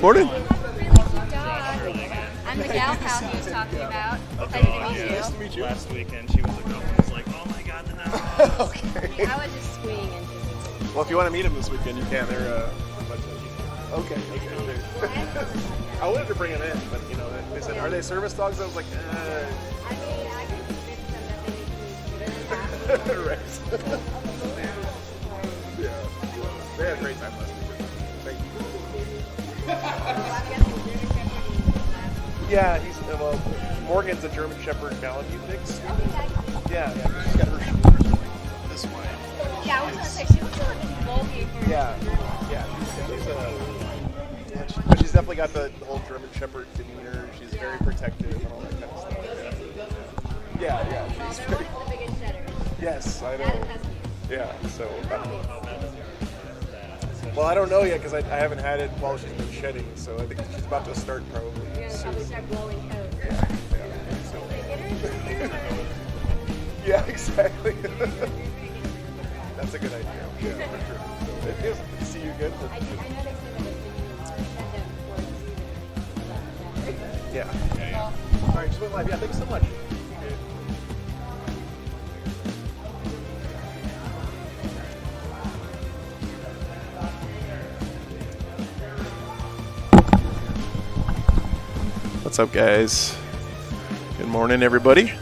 Morning. I'm the gal pal he was talking about. Excited to meet you. Nice to meet you. Last weekend, she was the girl who was like, oh my god, the number. Okay. I was just swinging into Well, if you want to meet him this weekend, you can. They're okay. I wanted to bring him in, but you know, they said, "Are they service dogs?" I was like, I mean, I can convince them that they need to be right. Yeah. They had a great time last weekend. Thank you. Yeah, he's well. Morgan's a German Shepherd Malamute mix. Yeah, she's got her shoulders like this way. Yeah, I was gonna say she looks a little bulky. Yeah. But she's definitely got the whole German Shepherd demeanor. She's very protective and all that kind of stuff. Yeah. She's They're one of the biggest shedders. yes, I That know. is husky. Yeah, so. Well, I don't know yet because I haven't had it while she's been shedding, so I think she's about to start probably. You're gonna probably start blowing coats. Yeah, exactly. That's a good idea. Yeah, for sure. So, it feels good to see you good. I know they said that if you shed them before the season. Yeah. All right, just went live. Yeah, thanks so much. What's up, guys? Good morning, everybody.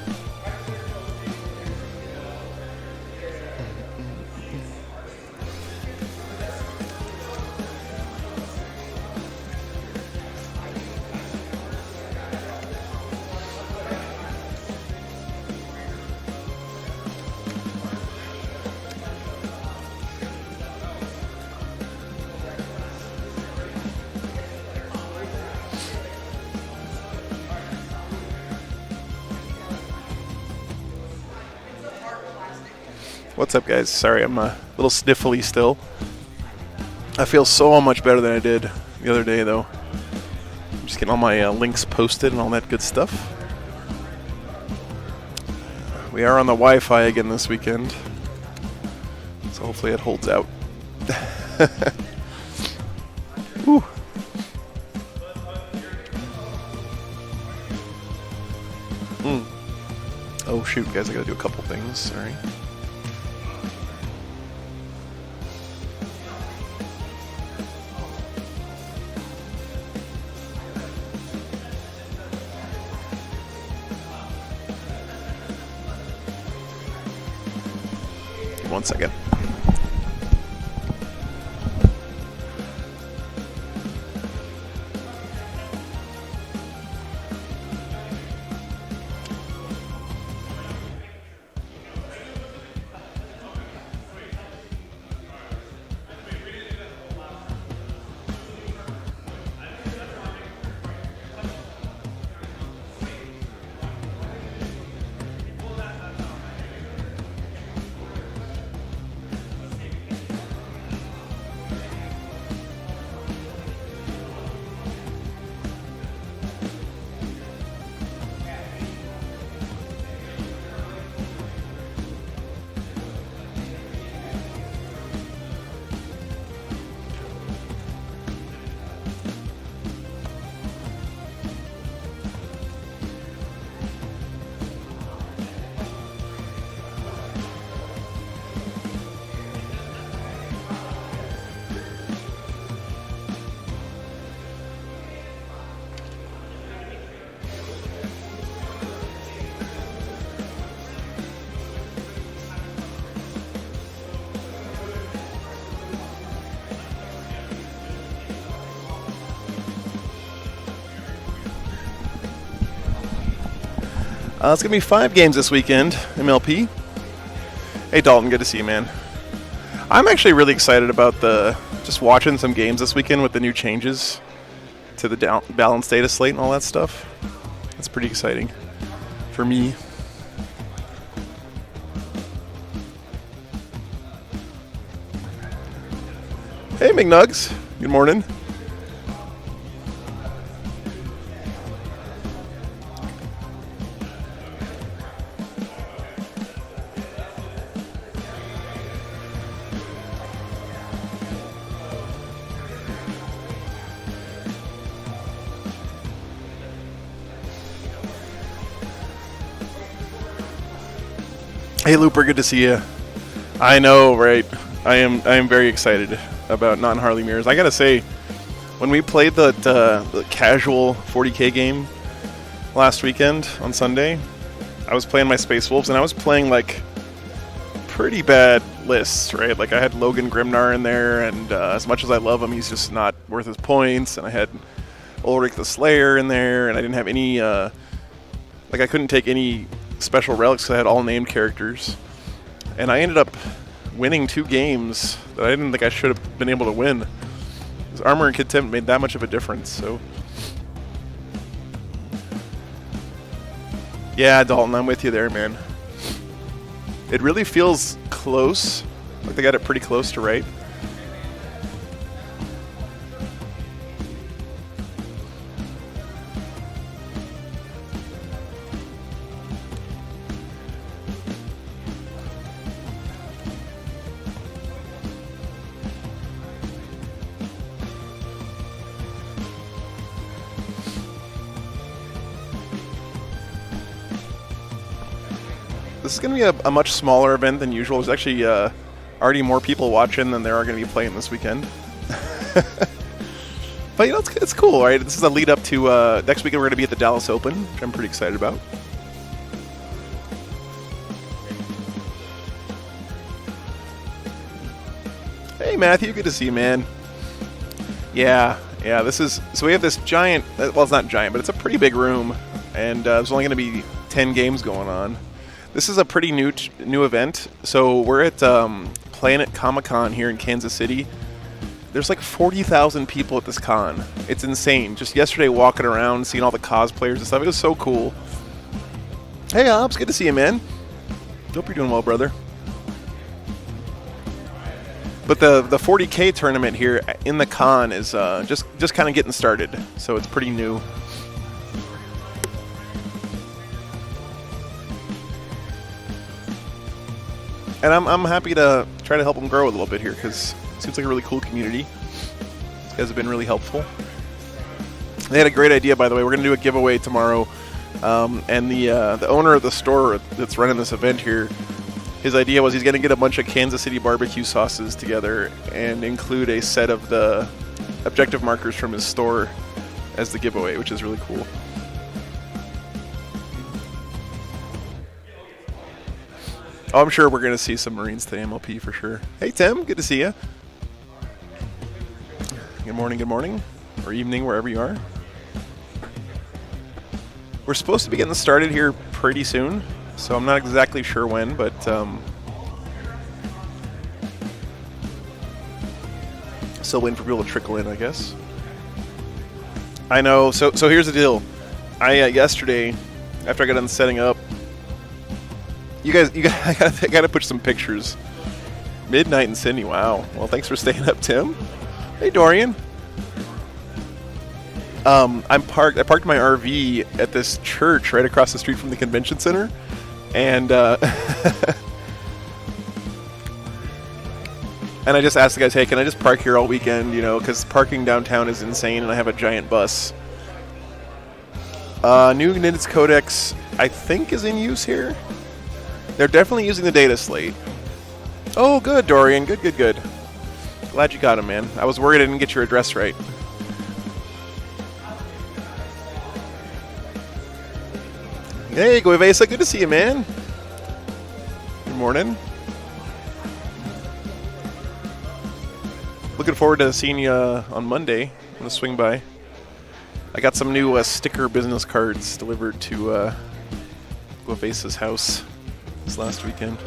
What's up, guys? Sorry, I'm a little sniffly still. I feel so much better than I did the other day, though. I'm just getting all my links posted and all that good stuff. We are on the Wi-Fi again this weekend, so hopefully it holds out. Whew. Oh shoot, guys, I gotta do a couple things, sorry. Give 1 second. It's going to be 5 games this weekend, MLP. Hey, Dalton, good to see you, man. I'm actually really excited about just watching some games this weekend with the new changes to the balanced data slate and all that stuff. That's pretty exciting for me. Hey, McNugs. Good morning. Hey Looper, good to see you. I know, right? I am very excited about non-Harley mirrors. I gotta say, when we played the casual 40k game last weekend on Sunday, I was playing my Space Wolves and I was playing like pretty bad lists, right? Like I had Logan Grimnar in there, and as much as I love him, he's just not worth his points. And I had Ulrich the Slayer in there, and I didn't have any like I couldn't take any special relics because I had all named characters. And I ended up winning 2 games that I didn't think I should have been able to win. Because Armor and Contempt made that much of a difference, so. Yeah, Dalton, I'm with you there, man. It really feels close. Like they got it pretty close to right. This is going to be a much smaller event than usual. There's actually already more people watching than there are going to be playing this weekend. But you know, it's cool, right? This is a lead up to next weekend. We're going to be at the Dallas Open, which I'm pretty excited about. Hey Matthew, good to see you, man. Yeah, this is, so we have this giant, well it's not giant, but it's a pretty big room, and there's only going to be 10 games going on. This is a pretty new event. So we're at Planet Comicon here in Kansas City. There's like 40,000 people at this con. It's insane. Just yesterday walking around, seeing all the cosplayers and stuff. It was so cool. Hey Ops, good to see you, man. Hope you're doing well, brother. But the 40K tournament here in the con is just kind of getting started. So it's pretty new. And I'm happy to try to help them grow a little bit here because it seems like a really cool community. These guys have been really helpful. They had a great idea, by the way. We're going to do a giveaway tomorrow. And the owner of the store that's running this event here, his idea was he's going to get a bunch of Kansas City barbecue sauces together and include a set of the objective markers from his store as the giveaway, which is really cool. Oh, I'm sure we're going to see some Marines today, MLP, for sure. Hey, Tim. Good to see you. Good morning, or evening, wherever you are. We're supposed to be getting started here pretty soon, so I'm not exactly sure when, but still waiting for people to trickle in, I guess. I know. So here's the deal. Yesterday, after I got done setting up, I gotta put some pictures. Midnight in Sydney. Wow. Well, thanks for staying up, Tim. Hey, Dorian. I parked my RV at this church right across the street from the convention center, and and I just asked the guys, hey, can I just park here all weekend? You know, because parking downtown is insane, and I have a giant bus. New Nid's Codex, I think, is in use here. They're definitely using the dataslate. Oh, good, Dorian. Good. Glad you got him, man. I was worried I didn't get your address right. Hey, Guevesa. Good to see you, man. Good morning. Looking forward to seeing you on Monday. I'm going to swing by. I got some new sticker business cards delivered to Guevesa's house this last weekend.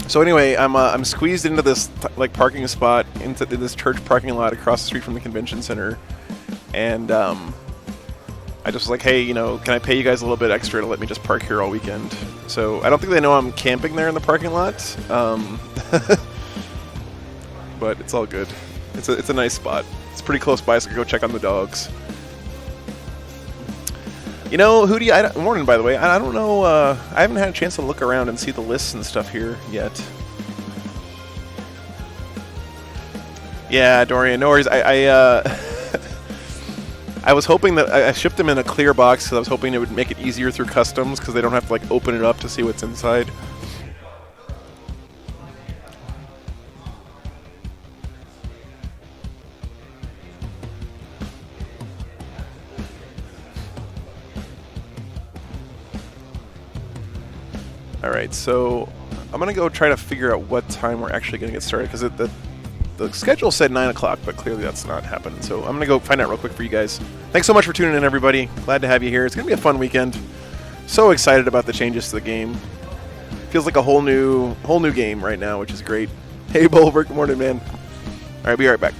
So anyway, I'm squeezed into this parking spot into this church parking lot across the street from the convention center, and I just was like, hey, you know, can I pay you guys a little bit extra to let me just park here all weekend? So I don't think they know I'm camping there in the parking lot, but it's all good. It's a nice spot. It's pretty close by, so I can go check on the dogs. You know, Hootie, morning, by the way. I don't know, I haven't had a chance to look around and see the lists and stuff here yet. Yeah, Dorian, no worries. I I was hoping that I shipped them in a clear box because I was hoping it would make it easier through customs because they don't have to like open it up to see what's inside. All right, so I'm gonna go try to figure out what time we're actually gonna get started because the schedule said 9 o'clock, but clearly that's not happening. So I'm gonna go find out real quick for you guys. Thanks so much for tuning in, everybody. Glad to have you here. It's gonna be a fun weekend. So excited about the changes to the game. Feels like a whole new game right now, which is great. Hey, Bulwark, good morning, man. All right, be right back.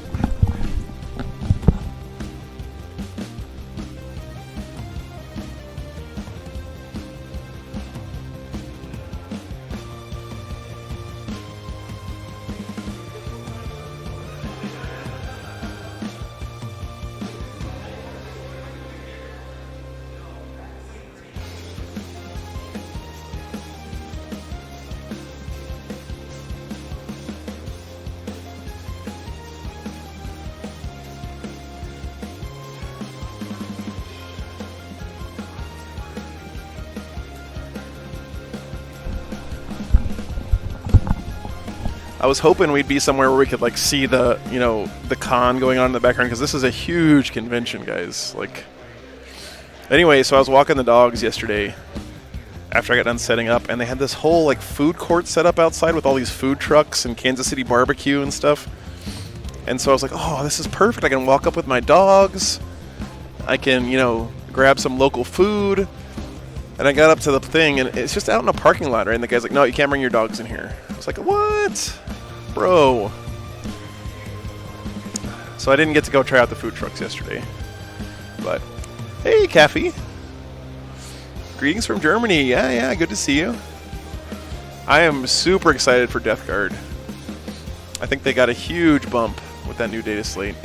I was hoping we'd be somewhere where we could like see the, you know, the con going on in the background because this is a huge convention, guys. Like, anyway, so I was walking the dogs yesterday after I got done setting up, and they had this whole like food court set up outside with all these food trucks and Kansas City barbecue and stuff. And so I was like, oh, this is perfect. I can walk up with my dogs. I can, you know, grab some local food. And I got up to the thing, and it's just out in a parking lot, right? And the guy's like, no, you can't bring your dogs in here. I was like, what? Bro. So I didn't get to go try out the food trucks yesterday. But, hey, Kathy. Greetings from Germany. Yeah, good to see you. I am super excited for Death Guard. I think they got a huge bump with that new data slate.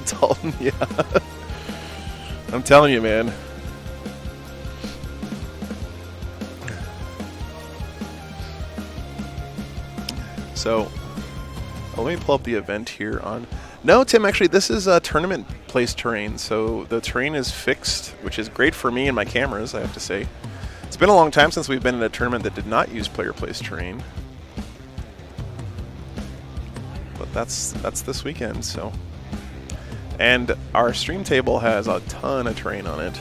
Dalton, yeah. I'm telling you, man. So, let me pull up the event here on... No, Tim, actually, this is a tournament place terrain. So the terrain is fixed, which is great for me and my cameras, I have to say. It's been a long time since we've been in a tournament that did not use player place terrain. But that's this weekend, so... And our stream table has a ton of terrain on it.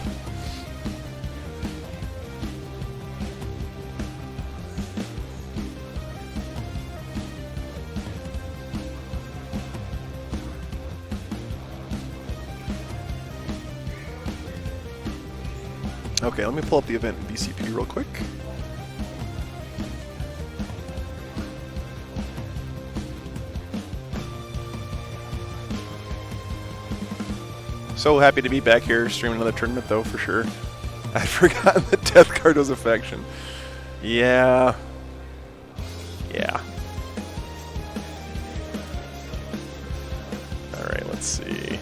Okay, let me pull up the event in BCP real quick. So happy to be back here streaming another tournament, though, for sure. I'd forgotten that Death Guard was a faction. Yeah. Alright, let's see.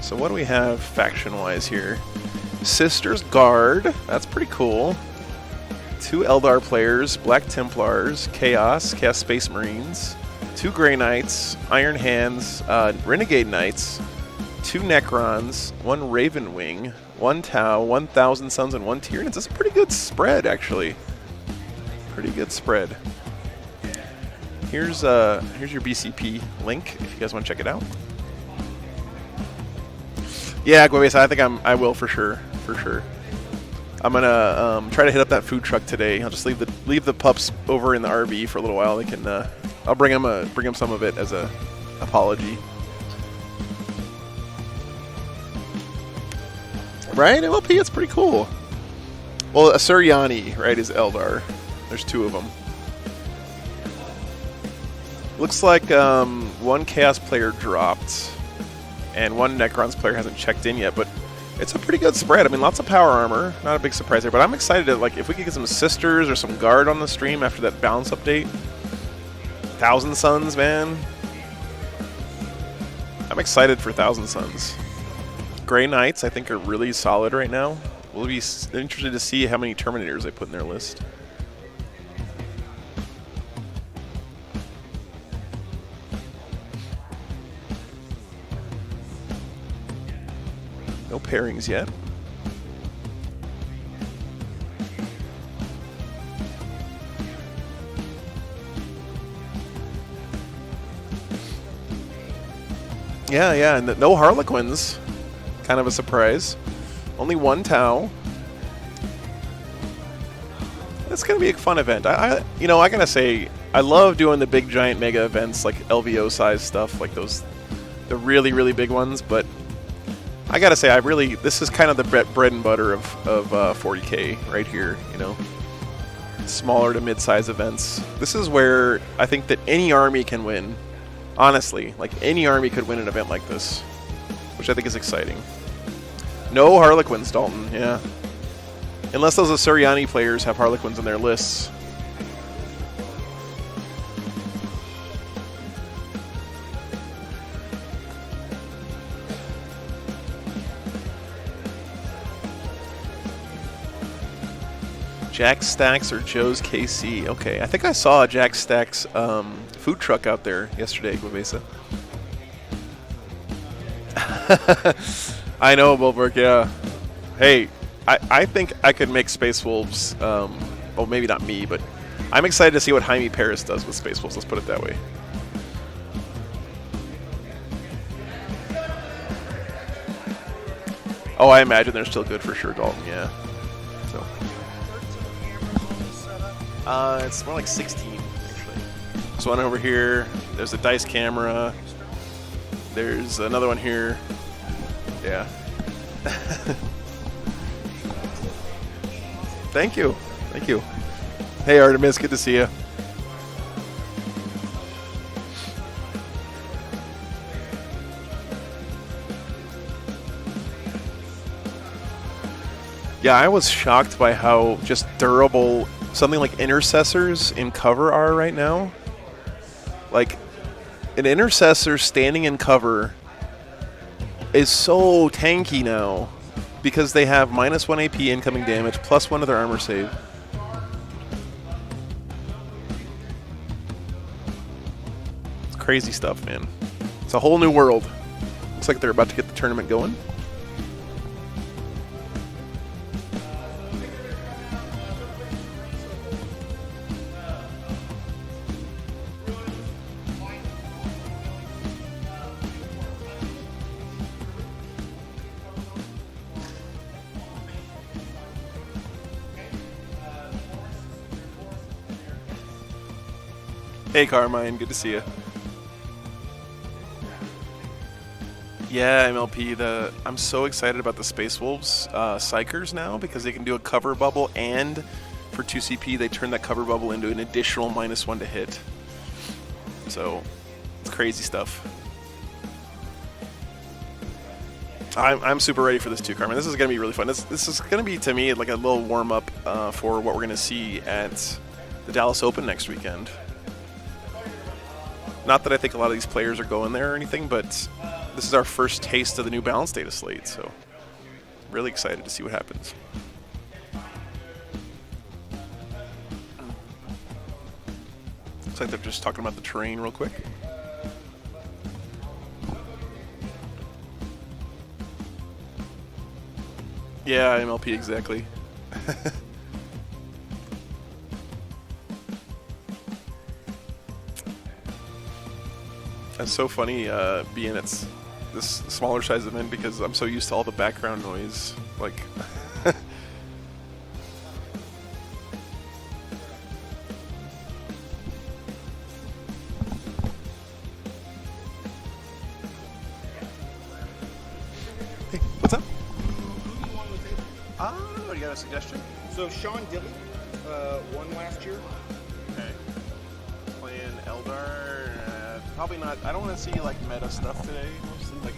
So what do we have faction-wise here? Sisters Guard. That's pretty cool. 2 Eldar players, Black Templars, Chaos Space Marines. 2 Grey Knights, Iron Hands, Renegade Knights, 2 Necrons, 1 Ravenwing, 1 Tau, 1,000 Suns, and 1 Tyranids. That's a pretty good spread, actually. Pretty good spread. Here's your BCP link if you guys want to check it out. Yeah, Guevesa, I think I will for sure. I'm gonna try to hit up that food truck today. I'll just leave the pups over in the RV for a little while. They can. I'll bring them some of it as a apology. Right, MLP, it's pretty cool. Well, Asuryani, right, is Eldar. There's 2 of them. Looks like 1 Chaos player dropped, and 1 Necrons player hasn't checked in yet, but it's a pretty good spread. I mean, lots of power armor. Not a big surprise there, but I'm excited to, like, if we could get some Sisters or some Guard on the stream after that balance update. 1,000 Suns, man. I'm excited for 1,000 Suns. Grey Knights, I think, are really solid right now. We'll be interested to see how many Terminators they put in their list. No pairings yet. Yeah, and no Harlequins. Kind of a surprise. Only one Tau. It's gonna be a fun event. I gotta say, I love doing the big giant mega events like LVO size stuff, like those, the really really big ones. But I gotta say, this is kind of the bread and butter of 40K right here. You know, smaller to mid-size events. This is where I think that any army can win. Honestly, like any army could win an event like this, which I think is exciting. No Harlequins, Dalton. Yeah. Unless those Asuryani players have Harlequins in their lists. Jack Stacks or Joe's KC. Okay, I think I saw a Jack Stacks food truck out there yesterday, Guavesa. I know, Bulwark, yeah. Hey, I think I could make Space Wolves, well, maybe not me, but I'm excited to see what Jaime Paris does with Space Wolves, let's put it that way. Oh, I imagine they're still good for sure, Dalton, yeah. So. It's more like 16, actually. There's one over here. There's a dice camera. There's another one here. Yeah. Thank you. Thank you. Hey, Artemis, good to see you. Yeah, I was shocked by how just durable something like intercessors in cover are right now. Like, an intercessor standing in cover is so tanky now because they have -1 AP incoming damage plus 1 of their armor save. It's crazy stuff, man. It's a whole new world. Looks like they're about to get the tournament going. Hey Carmine, good to see you. Yeah, MLP, I'm so excited about the Space Wolves Psychers now because they can do a cover bubble, and for 2 CP they turn that cover bubble into an additional -1 to hit. So, it's crazy stuff. I'm super ready for this too, Carmen. This is going to be really fun. This is going to be, to me, like a little warm-up for what we're going to see at the Dallas Open next weekend. Not that I think a lot of these players are going there or anything, but this is our first taste of the new balance data slate, so really excited to see what happens. Looks like they're just talking about the terrain real quick. Yeah, MLP, exactly. It's so funny being at this smaller size event because I'm so used to all the background noise. Like, hey, what's up? Who do you want on the table? I don't know. You got a suggestion? So Sean Dilly won last year. Okay. Playing Eldar. Probably not. I don't want to see like meta stuff today. Mostly, like,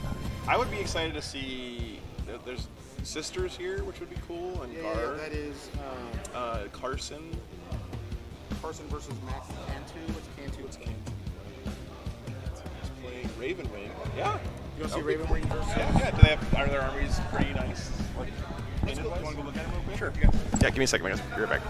I would be excited to see. There's sisters here, which would be cool, and Gar. That is Carson. Carson versus Max Cantu. What's Cantu? What's Cantu? He's playing Ravenwing. Yeah. You want to see Ravenwing versus? Yeah. Are their armies pretty nice? Like, Let's go. You want to go look at them real quick? Sure. Yeah. Give me a second, guys. Be right back.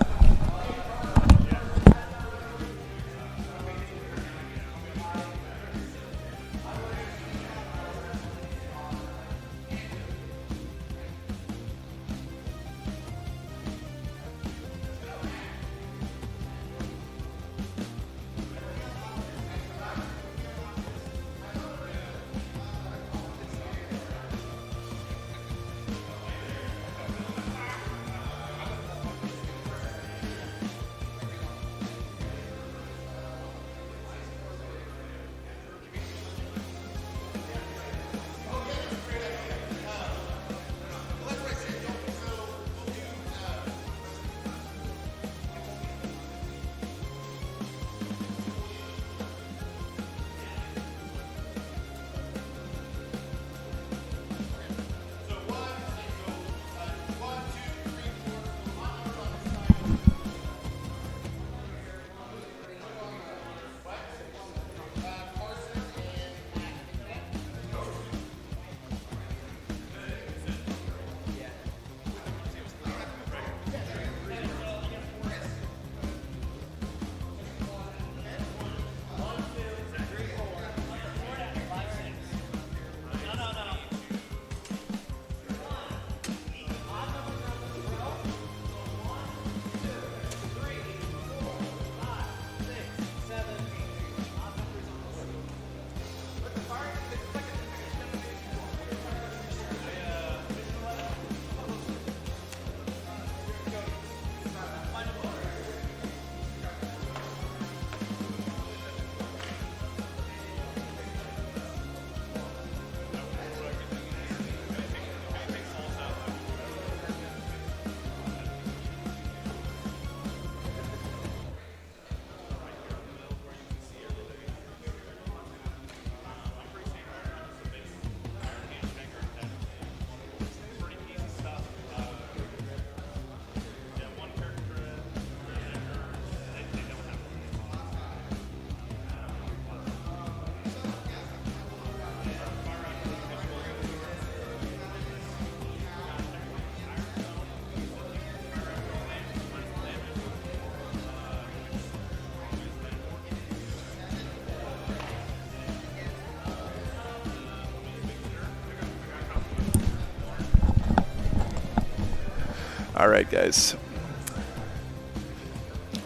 All right, guys.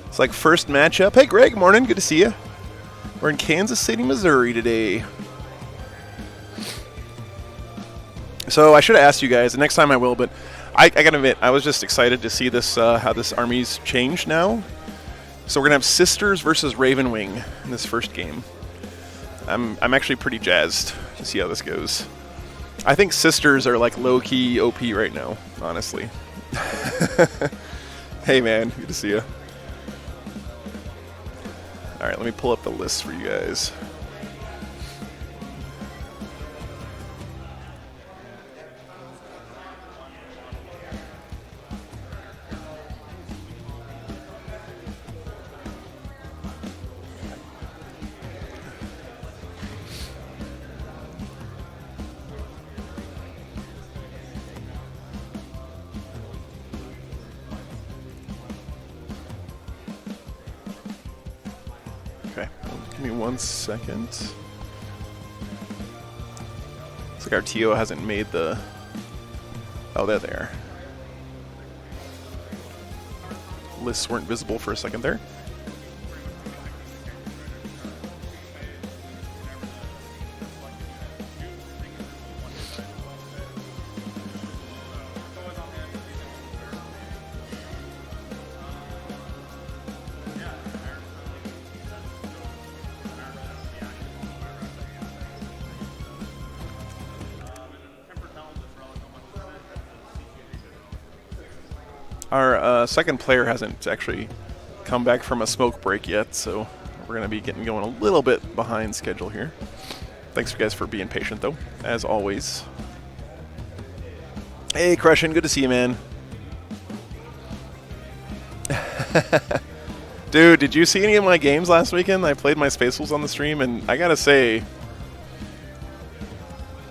It's like first matchup. Hey, Greg, morning. Good to see you. We're in Kansas City, Missouri today. So I should have asked you guys, and next time I will, but I gotta admit, I was just excited to see this, how this army's changed now. So we're gonna have Sisters versus Ravenwing in this first game. I'm actually pretty jazzed to see how this goes. I think Sisters are like low-key OP right now, honestly. Hey man, good to see you. Alright, let me pull up the list for you guys. Okay, give me 1 second. Looks like our TO hasn't made the... Oh, they're there. Lists weren't visible for a second there. Our second player hasn't actually come back from a smoke break yet, so we're going to be getting going a little bit behind schedule here. Thanks you guys for being patient, though, as always. Hey, Crushin', good to see you, man. Dude, did you see any of my games last weekend? I played my Space Wolves on the stream, and I gotta say,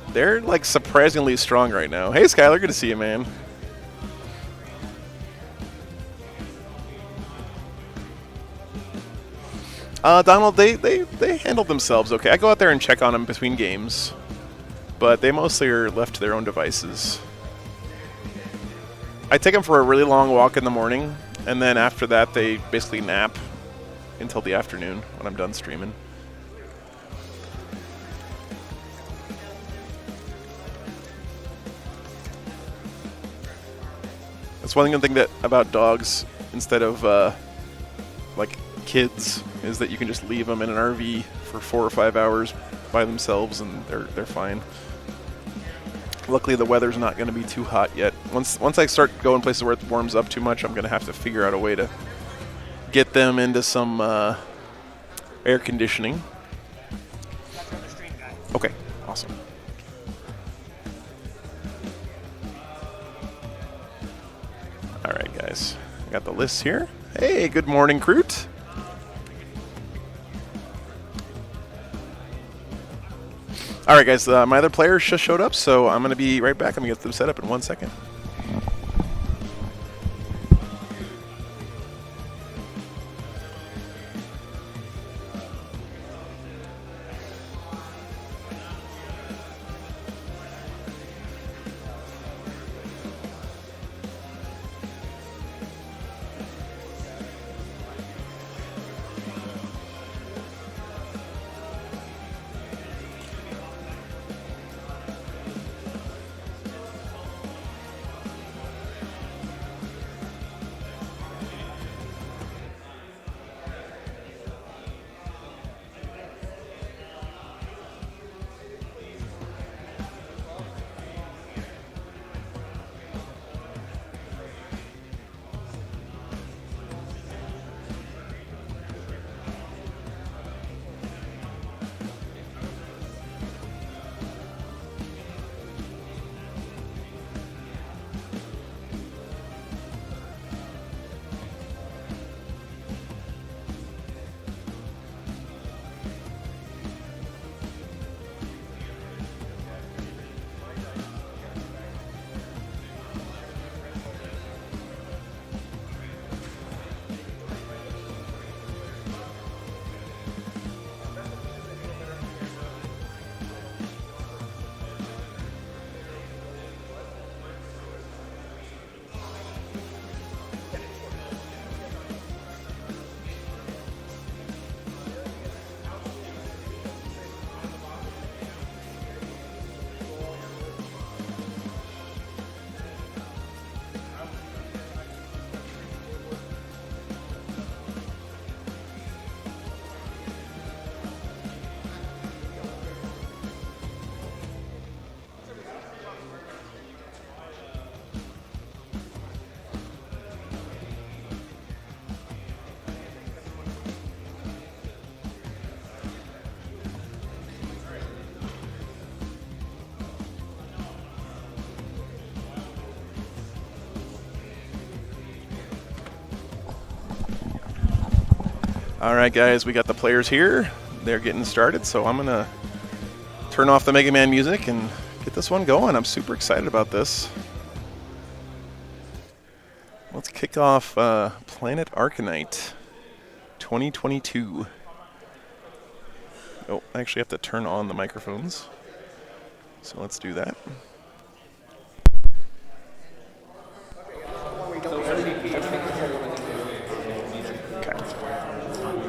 they're like surprisingly strong right now. Hey, Skylar, good to see you, man. Donald, they handled themselves okay. I go out there and check on them between games, but they mostly are left to their own devices. I take them for a really long walk in the morning, and then after that they basically nap until the afternoon when I'm done streaming. That's one thing that about dogs instead of like kids is that you can just leave them in an RV for 4 or 5 hours by themselves and they're fine. Luckily the weather's not going to be too hot yet. Once I start going places where it warms up too much, I'm going to have to figure out a way to get them into some air conditioning. Okay, awesome. Alright guys, I got the list here. Hey, good morning, Kroot. Alright guys, my other players just showed up, so I'm going to be right back. I'm going to get them set up in 1 second. All right, guys, we got the players here. They're getting started, so I'm going to turn off the Mega Man music and get this one going. I'm super excited about this. Let's kick off Planet arKCanite 2022. Oh, I actually have to turn on the microphones. So let's do that.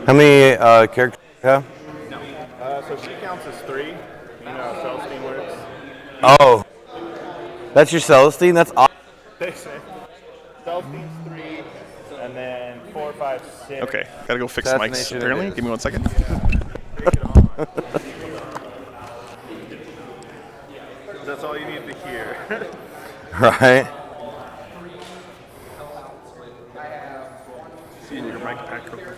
How many characters do you have? So she counts as 3. You know how Celestine works? Oh, that's your Celestine? That's awesome. Celestine's 3, and then 4, 5, 6. Okay, gotta go fix the mics Assassination apparently. it is. Give me 1 second. That's all you need to hear. Right? See your mic back real quick.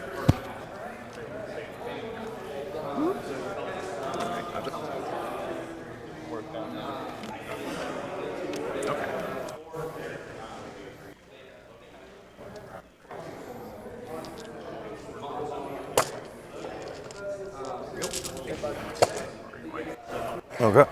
Okay.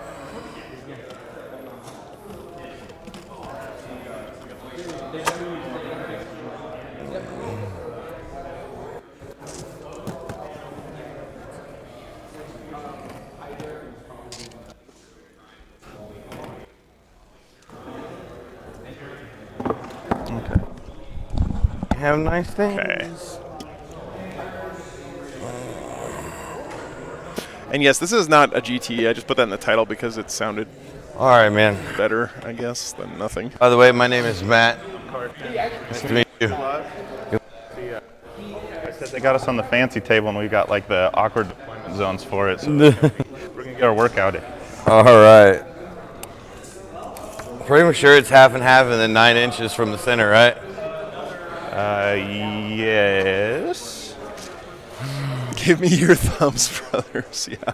Have nice things. Okay. And yes, this is not a GT. I just put that in the title because it sounded All right, man. better, I guess, than nothing. By the way, my name is Matt. Nice to meet you. I said they got us on the fancy table, and we got like the awkward deployment zones for it. So we're gonna get our workout in. All right. Pretty sure it's half and half, and then 9 inches from the center, right? Yes. Give me your thumbs, brothers. Yeah.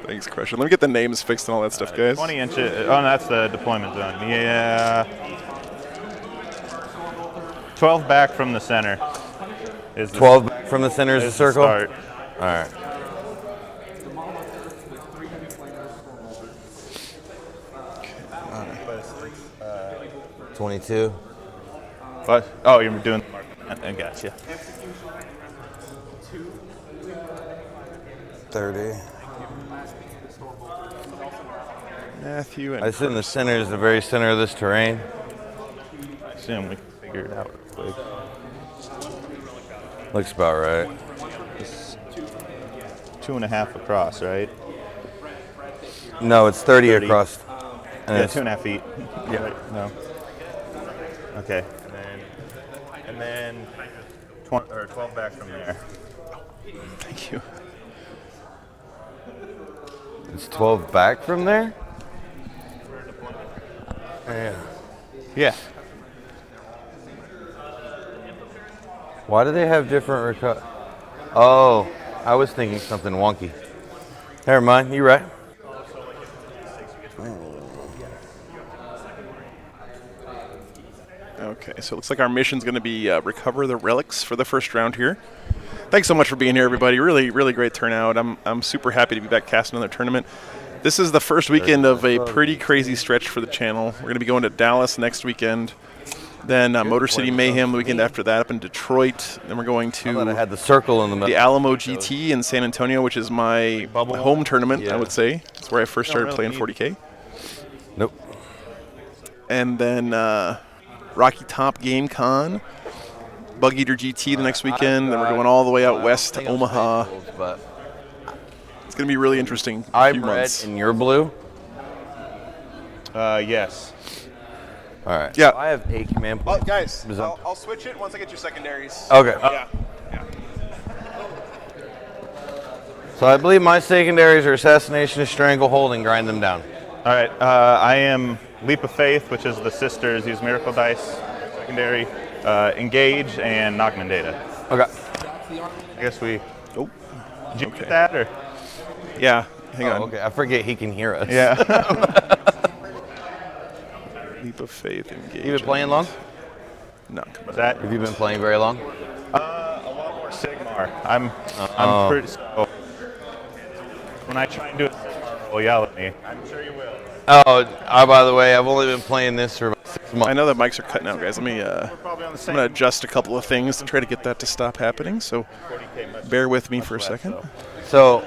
Thanks, Crusher. Let me get the names fixed and all that stuff, guys. 20 inches. Oh, no, that's the deployment zone. Yeah. 12 back from the center. Is the 12 from the center is the is the circle? start. All right. Okay. 22. What? Oh, you're doing the mark. I gotcha. 30. Matthew and I assume the center is the very center of this terrain. I assume we can figure it out real quick. Looks about right. It's 2.5 across, right? No, it's 30 across. And Yeah, it's 2.5 feet. Yeah. Right. No. Okay. And then 20 or 12 back from there. Thank you. It's 12 back from there? Yeah. Yeah. Why do they have different Oh, I was thinking something wonky. Never mind, you're right. Okay, so it looks like our mission's going to be recover the relics for the first round here. Thanks so much for being here, everybody. Really, really great turnout. I'm super happy to be back casting another tournament. This is the first weekend of a pretty crazy stretch for the channel. We're going to be going to Dallas next weekend. Then Motor City Mayhem the weekend after that up in Detroit. Then we're going I thought I to had the circle in the the middle. Alamo GT in San Antonio, which is my home tournament, I would say. It's where I first started playing 40K. Nope. And then Rocky Top Game Con, Bug Eater GT the next weekend. Then we're going all the way out west to Omaha. But It's going to be really interesting few I'm red months. and you're blue? Yes. All right. Yeah. I have a command point. Guys, Present- I'll switch it once I get your secondaries. Okay. Yeah. So I believe my secondaries are assassination, strangle, hold, and grind them down. All right. I am Leap of Faith, which is the sisters use Miracle Dice. Secondary, Engage, and Knockman Data. Okay. I guess we. Oh. Did you get that or? Yeah. Hang on. Okay. I forget he can hear us. Yeah. Leap of Faith, Engage. You been playing long? No. Was that? Have you been playing very long? A lot more Sigmar. are. I'm pretty. So when I try and do a Sigmar roll, yell at me. I'm sure you will. By the way, I've only been playing this for about 6 months. I know the mics are cutting out, guys. Let me. Probably on the I'm same. gonna adjust a couple of things to try to get that to stop happening. So bear with me for a second. So,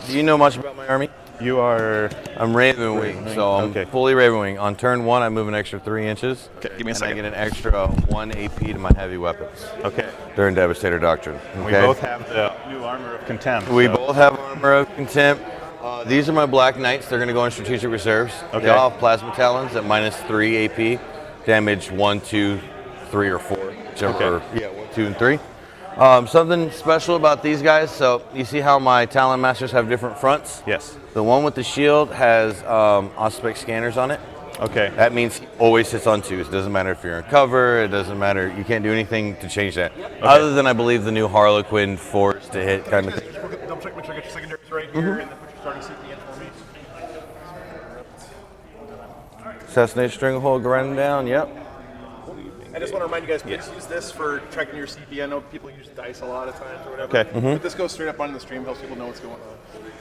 do you know much about my army? You are. I'm Ravenwing, so I'm Okay. fully Ravenwing. On turn 1, I move an extra 3 inches. Okay, give me a and second. I get an extra 1 AP to my heavy weapons Okay. during Devastator Doctrine. Okay? We both have the new armor of contempt. We so- both have Armor of Contempt. These are my Black Knights. They're going to go in Strategic Reserves. Okay. They all have Plasma Talons at -3 AP. Damage 1, 2, 3, or 4. Whichever. Okay. Yeah, 1, 2, and 3. Something special about these guys. So you see how my Talon Masters have different fronts? Yes. The one with the shield has Auspex scanners on it. Okay. That means he always sits on 2s. It doesn't matter if you're in cover. It doesn't matter. You can't do anything to change that. Other than, I believe, the new Harlequin force to hit kind of thing. Double check, make sure I get your secondaries right here, and then put your starting CP in for me. Assassination Stranglehold, grind down. Yep. I just want to remind you guys, please use this for checking your CP. I know people use dice a lot of times or whatever. Okay. But this goes straight up on the stream, helps people know what's going on.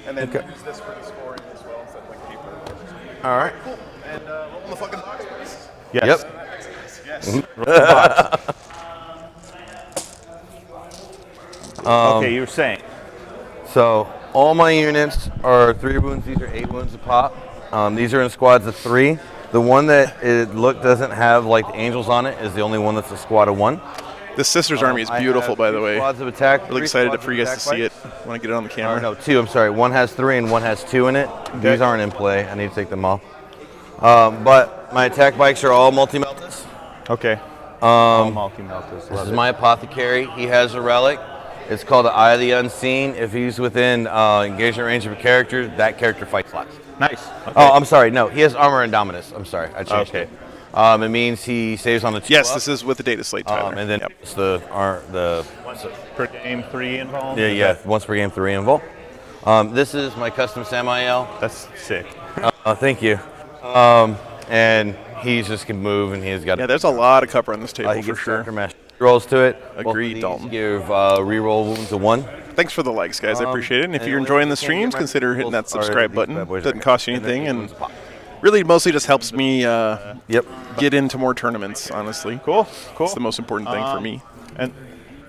And then use this for the scoring as well, instead of like paper. All right. Cool. And roll in the fucking box, please. Yes. Yep. Yes. Okay, you were saying. So all my units are 3 wounds. These are 8 wounds a pop. These are in squads of 3. The one that doesn't have like the angels on it is the only one that's a squad of 1. This Sisters Army is beautiful, by the way. Squads of attack. Really 3 excited squads for of you guys to attack see it fights. when I get it on the Or camera. no, 2. I'm sorry. One has 3 and one has 2 in it. These aren't in play. I need to take them off. But my attack bikes are all multi-meltas. Okay. Multi-meltas. This is my apothecary. He has a relic. It's called the Eye of the Unseen. If he's within engagement range of a character, that character fights last. Nice. Okay. Oh, I'm sorry. No, he has Armor Indominus. I'm sorry. I changed Okay. it. It means he saves on the 2 Yes, up. this is with the data slate, Tyler. And then Yep. it's the Once per game, 3 involved. yeah, once per game, 3 involved. This is my custom Samael. That's sick. Thank you. And he just can move, and he's got. Yeah, there's a lot of cover on this table he for gets sure. Doctor Master rolls to it. Both of Agreed, these Dalton. Give reroll wounds to 1. Thanks for the likes, guys. I appreciate it. And if and you're the enjoying only the thing you can't streams, get consider hitting that multiples are subscribe these button. bad boys Doesn't right cost you here. And then anything, and wounds pop. really mostly just helps me Yep. get into more tournaments, honestly. Cool. Cool. It's the most important thing for me. And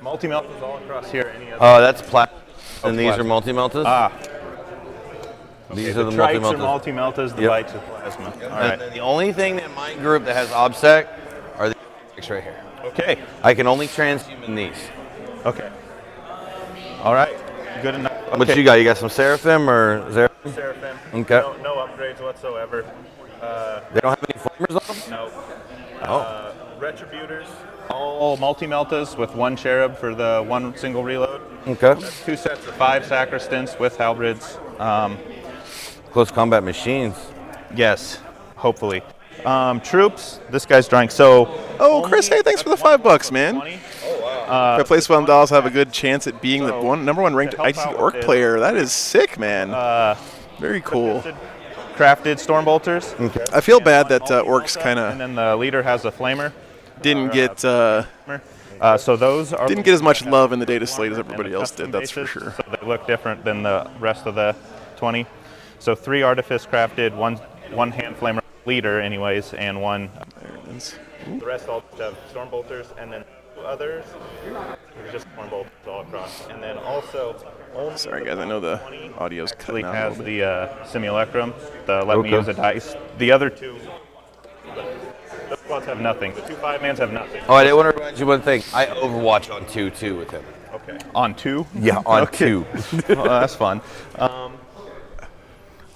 multi-meltas all across here. Any other? That's plat. And these plasma. are multi-meltas. These are the Trites are multi-meltas. multi-meltas, the Yep. bites are plasma. All And right. then the only thing in my group that has OBSEC are these right here. Okay. I can only transhuman these. Okay. All right. Good enough. What you got? You got some Seraphim or Seraphim? Seraphim. Okay. No upgrades whatsoever. They don't have any flamers on them? No. Oh. Retributors. All multi-meltas with 1 cherub for the 1 single reload. Okay. 2 sets of 5 sacristans with halberds. Close combat machines. Yes, hopefully. Troops. This guy's drawing. So. Oh, Chris, hey, thanks for the $5, man. 20. If I play Swell Dolls, have a good chance at being the number one ranked to help IC out Orc with player. That is sick, man. Very cool. Crafted Stormbolters. I feel bad that Orcs kind And of then the leader has a flamer. didn't get So those are didn't get as much love in the data slate as and the everybody else custom did. That's for bases, sure. So they look different than the rest of the 20. So 3 artifice crafted, one hand flamer leader, anyways, and 1. There it is. The rest all have Stormbolters, and then 2 others. There's just Stormbolters all across, and then also. Only Sorry, guys. I know the 20 audio's actually cutting out a has little bit. the Simulectrum, the let me Okay. use a dice. The other 2, the squads have nothing. The 2 5-mans have nothing. Oh, I did want to remind you one thing. I Overwatch on 2 too with him. Okay. On 2? Yeah, on 2. Well, that's fun.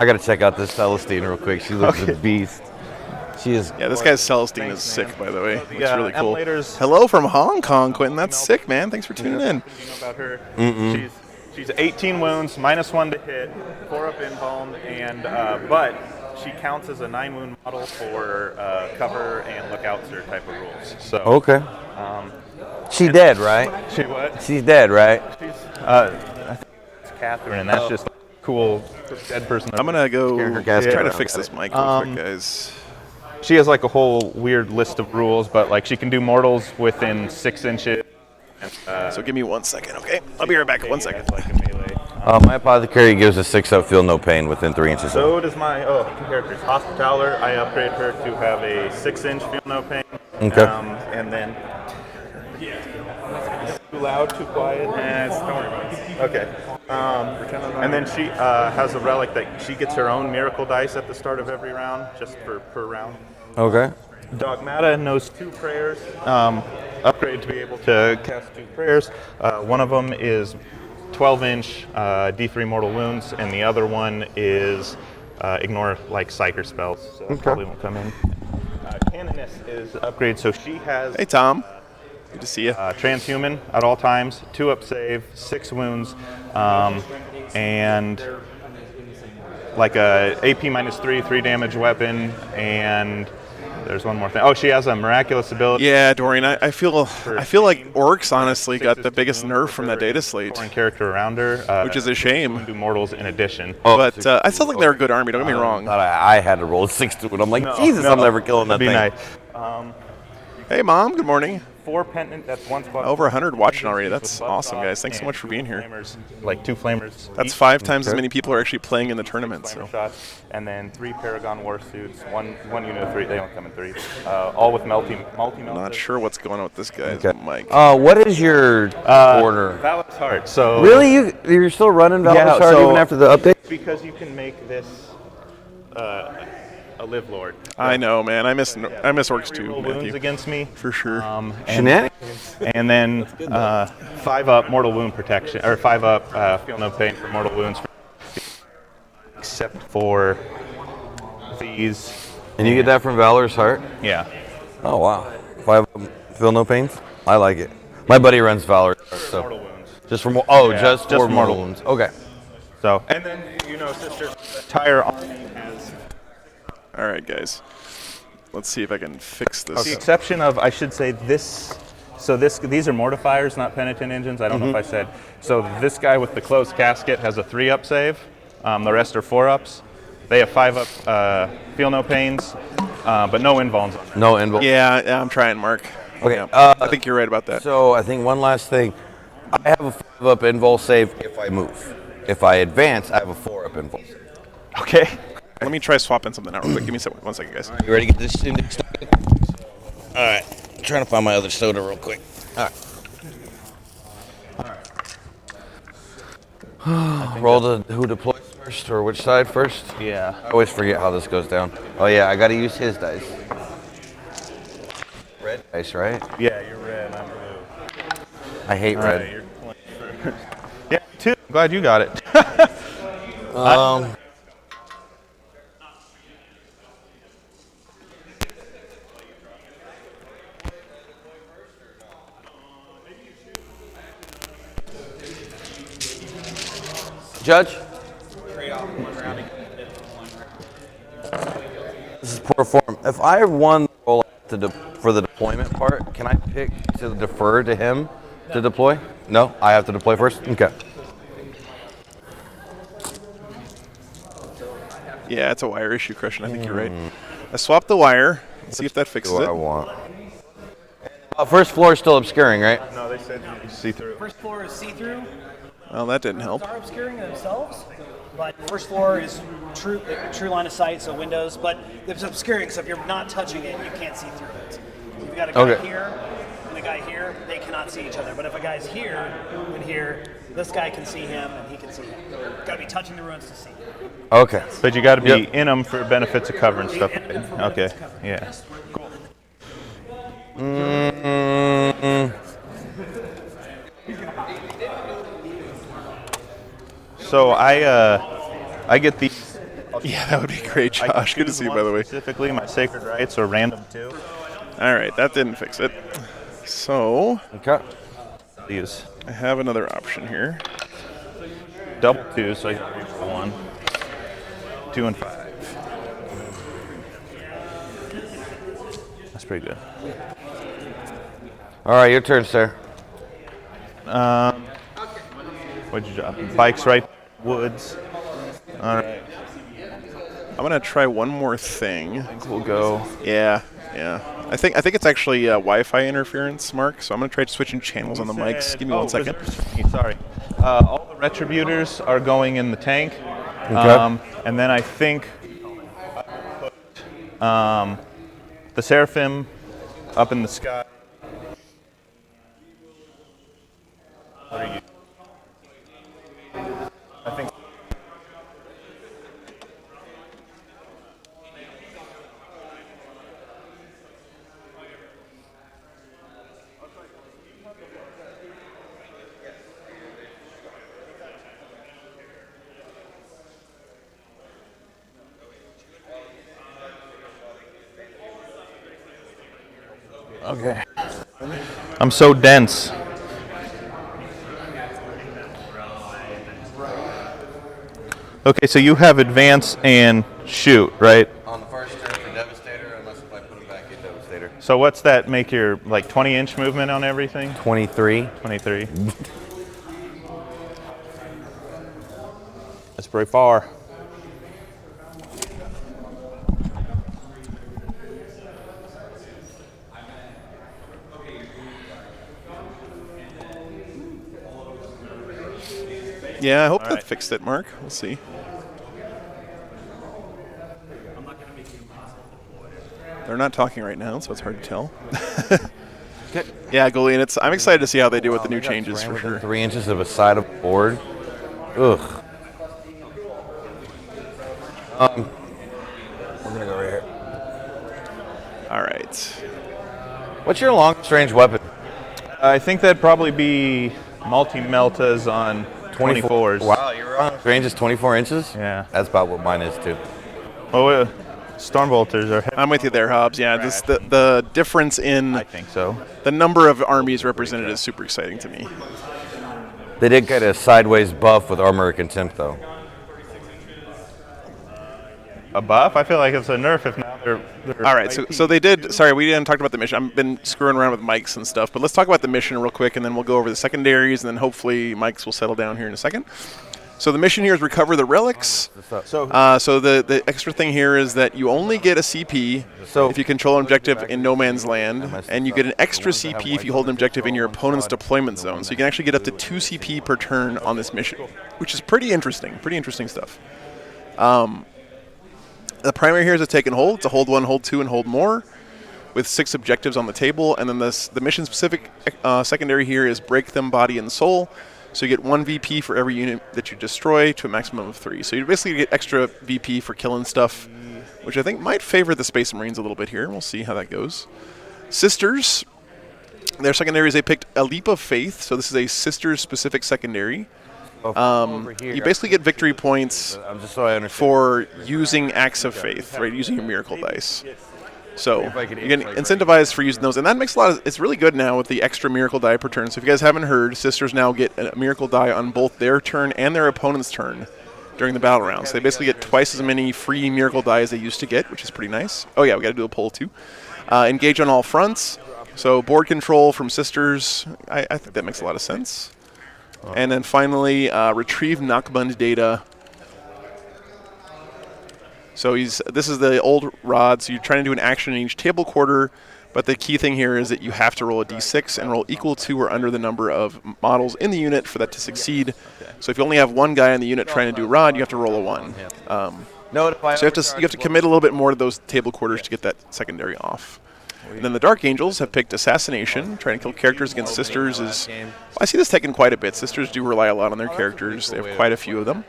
I got to check out this Celestine real quick. She looks a beast. She is. Yeah, this guy's Celestine is Thanks, man. sick, by the way. So the, Looks really cool. emulators- Hello from Hong Kong, Quentin. That's sick, man. Thanks for tuning in. You know about her? She's 18 wounds, -1 to hit, 4 up invuln, and but she counts as a 9 wound model for cover and lookouts or type of rules. So Okay. She dead, right? she what? She's dead, right? She's I think it's Catherine, and that's just a cool dead person. I'm going to go Her gas try to can. fix this mic real quick, guys. She has like a whole weird list of rules, but like she can do mortals within 6 inches, So give me 1 second, okay? I'll be right back. 1 second. Like a melee. My apothecary gives a 6-up feel no pain within 3 inches. So does my two characters. Hospitaller, I upgrade her to have a 6-inch feel no pain. Okay. And then too loud, too quiet. Don't worry about it. Okay. And then she has a relic that she gets her own miracle dice at the start of every round, just per round. Okay. Dogmata knows 2 prayers. Upgrade to be able to cast 2 prayers. One of them is 12-inch D3 mortal wounds, and the other one is ignore like psyker spells, so probably won't come in. Canoness is upgrade, so she has. Hey, Tom. Good to see you. Transhuman at all times, 2-up save, 6 wounds, and like a AP -3, 3 damage weapon, and there's one more thing. Oh, she has a miraculous ability. Yeah, Dorian, I feel like Orcs honestly got the biggest nerf from that data slate, Foreign character around her, which is a shame. do mortals in addition. But I still think they're a good army. Don't get me wrong. Thought I had to roll a 6 to it. I'm like, Jesus, I'm never killing that That'd be thing. nice. Hey, Mom. Good morning. 4 pendant. That's 1 squad. Over 100 watching already. That's awesome, guys. Thanks so much for being here. Flamers, like 2 flamers. That's each. 5 times as many people are actually playing in the tournament. Flamer So shots, and then 3 Paragon war suits. One unit of 3. They don't come in 3. All with multi. not sure what's going on with this guy's mic. What is your order? Valak's Heart. So Really? You're still running Valak's Heart even after the update? because you can make this a live lord. I know, man. I miss Orcs too, Roll wounds Matthew. against me. For sure. Shenanigans? And then 5-up mortal wound protection, or 5-up feel no pain for mortal wounds, except for these. And you get that from Valor's Heart? Yeah. Oh, wow. 5 feel no pains? I like it. My buddy runs Valor's Heart, so. Mortal wounds. Just for just for mortal mortal wounds. Okay. So, and then sister, entire army has. All right, guys. Let's see if I can fix this. The exception of, I should say, this. So these are mortifiers, not penitent engines. I don't know if I said. So this guy with the closed casket has a 3-up save. The rest are 4-ups. They have 5-up feel no pains, but no invulns. No invul. Yeah, I'm trying, Mark. Okay. Yeah, I think you're right about that. So I think one last thing. I have a 5-up invul save if I move. If I advance, I have a 4-up invul save. Okay. Let me try swapping something out real quick. Give me 1 second, guys. You ready to get this thing started? All right. I'm trying to find my other soda real quick. All right. Roll who deploys first or which side first? Yeah. I always forget how this goes down. Oh, yeah. I got to use his dice. Red dice, right? Yeah, you're red. I'm blue. I hate red. Right, you're playing for yeah, too. I'm glad you got it. Judge? This is poor form. If I won the roll for the deployment part, can I pick to defer to him to deploy? No? I have to deploy first? Okay. Yeah, it's a wire issue, Christian. I think you're right. I swapped the wire. Let's see if that fixes What I it. want. First floor is still obscuring, right? No, they said you see through. First floor is see-through. Well, that didn't help. Are obscuring themselves, but first floor is true line of sight, so windows. But it's obscuring, so if you're not touching it, you can't see through it. If you got a guy here and a guy here, they cannot see each other. But if a guy's here and here, this guy can see him and he can see him. Got to be touching the ruins to see. Okay. But you got to be in them for benefits of cover and stuff. Okay. Yeah. So I get these. Yeah, that would be great, Josh. Good to see you, by the way. Specifically, my sacred rights are random too. All right, that didn't fix it. So Okay. These I have another option here. double 2, so I can reach for 1, 2, and 5. That's pretty good. All right, your turn, sir. What'd you drop? Bikes, right? Woods. All right. I'm gonna try one more thing. We'll go. Yeah, Yeah. I think it's actually Wi-Fi interference, Mark. So I'm gonna try switching channels on the mics. Give me 1 second. Sorry. All the Retributors are going in the tank. Okay. And then I think the Seraphim up in the sky. What are you? I think. Okay. I'm so dense. Okay, so you have advance and shoot, right? On the first turn for Devastator, unless if I put him back in Devastator. So what's that make your like 20-inch movement on everything? 23. 23. That's pretty far. Yeah, I hope that fixed it, Mark. We'll see. They're not talking right now, so it's hard to tell. Yeah, Golian, I'm excited to see how they do with the new changes for sure. 3 inches of a side of board. Ugh. We're gonna go right here. All right. What's your longest range weapon? I think that'd probably be multi-meltas on 24s. Wow, your range is 24 inches? Yeah. That's about what mine is too. Oh, Stormbolters are. I'm with you there, Hobbs. Yeah, the difference in I think so. the number of armies represented is super exciting to me. They did get a sideways buff with Armor of Contempt though. A buff? I feel like it's a nerf if now they're All right, so they did. Sorry, we didn't talk about the mission. I've been screwing around with mics and stuff, but let's talk about the mission real quick, and then we'll go over the secondaries, and then hopefully mics will settle down here in a second. So the mission here is recover the relics. So the extra thing here is that you only get a CP if you control an objective in no man's land, and you get an extra CP if you hold an objective in your opponent's deployment zone. So you can actually get up to 2 CP per turn on this mission, which is pretty interesting. Pretty interesting stuff. The primary here is a take and hold. It's a hold 1, hold 2, and hold more, with 6 objectives on the table. And then the mission-specific secondary here is break them body and soul. So you get 1 VP for every unit that you destroy to a maximum of 3. So you basically get extra VP for killing stuff, which I think might favor the Space Marines a little bit here. We'll see how that goes. Sisters, their secondaries, they picked a Leap of Faith. So this is a Sisters-specific secondary. You basically get victory points for using Acts of Faith, right? Using your miracle dice. So you're getting incentivized for using those, and that makes a lot of. It's really good now with the extra miracle die per turn. So if you guys haven't heard, Sisters now get a miracle die on both their turn and their opponent's turn during the battle round. So they basically get twice as many free miracle die as they used to get, which is pretty nice. Oh yeah, we got to do a poll too. Engage on all fronts. So board control from Sisters. I think that makes a lot of sense. And then finally, retrieve Nakbund data. So this is the old rod, so you're trying to do an action in each table quarter, but the key thing here is that you have to roll a d6 and roll equal to or under the number of models in the unit for that to succeed. So if you only have one guy in the unit trying to do rod, you have to roll a 1. So you have to commit a little bit more to those table quarters to get that secondary off. And then the Dark Angels have picked Assassination. Trying to kill characters against Sisters is... Well, I see this taken quite a bit. Sisters do rely a lot on their characters. They have quite a few of them.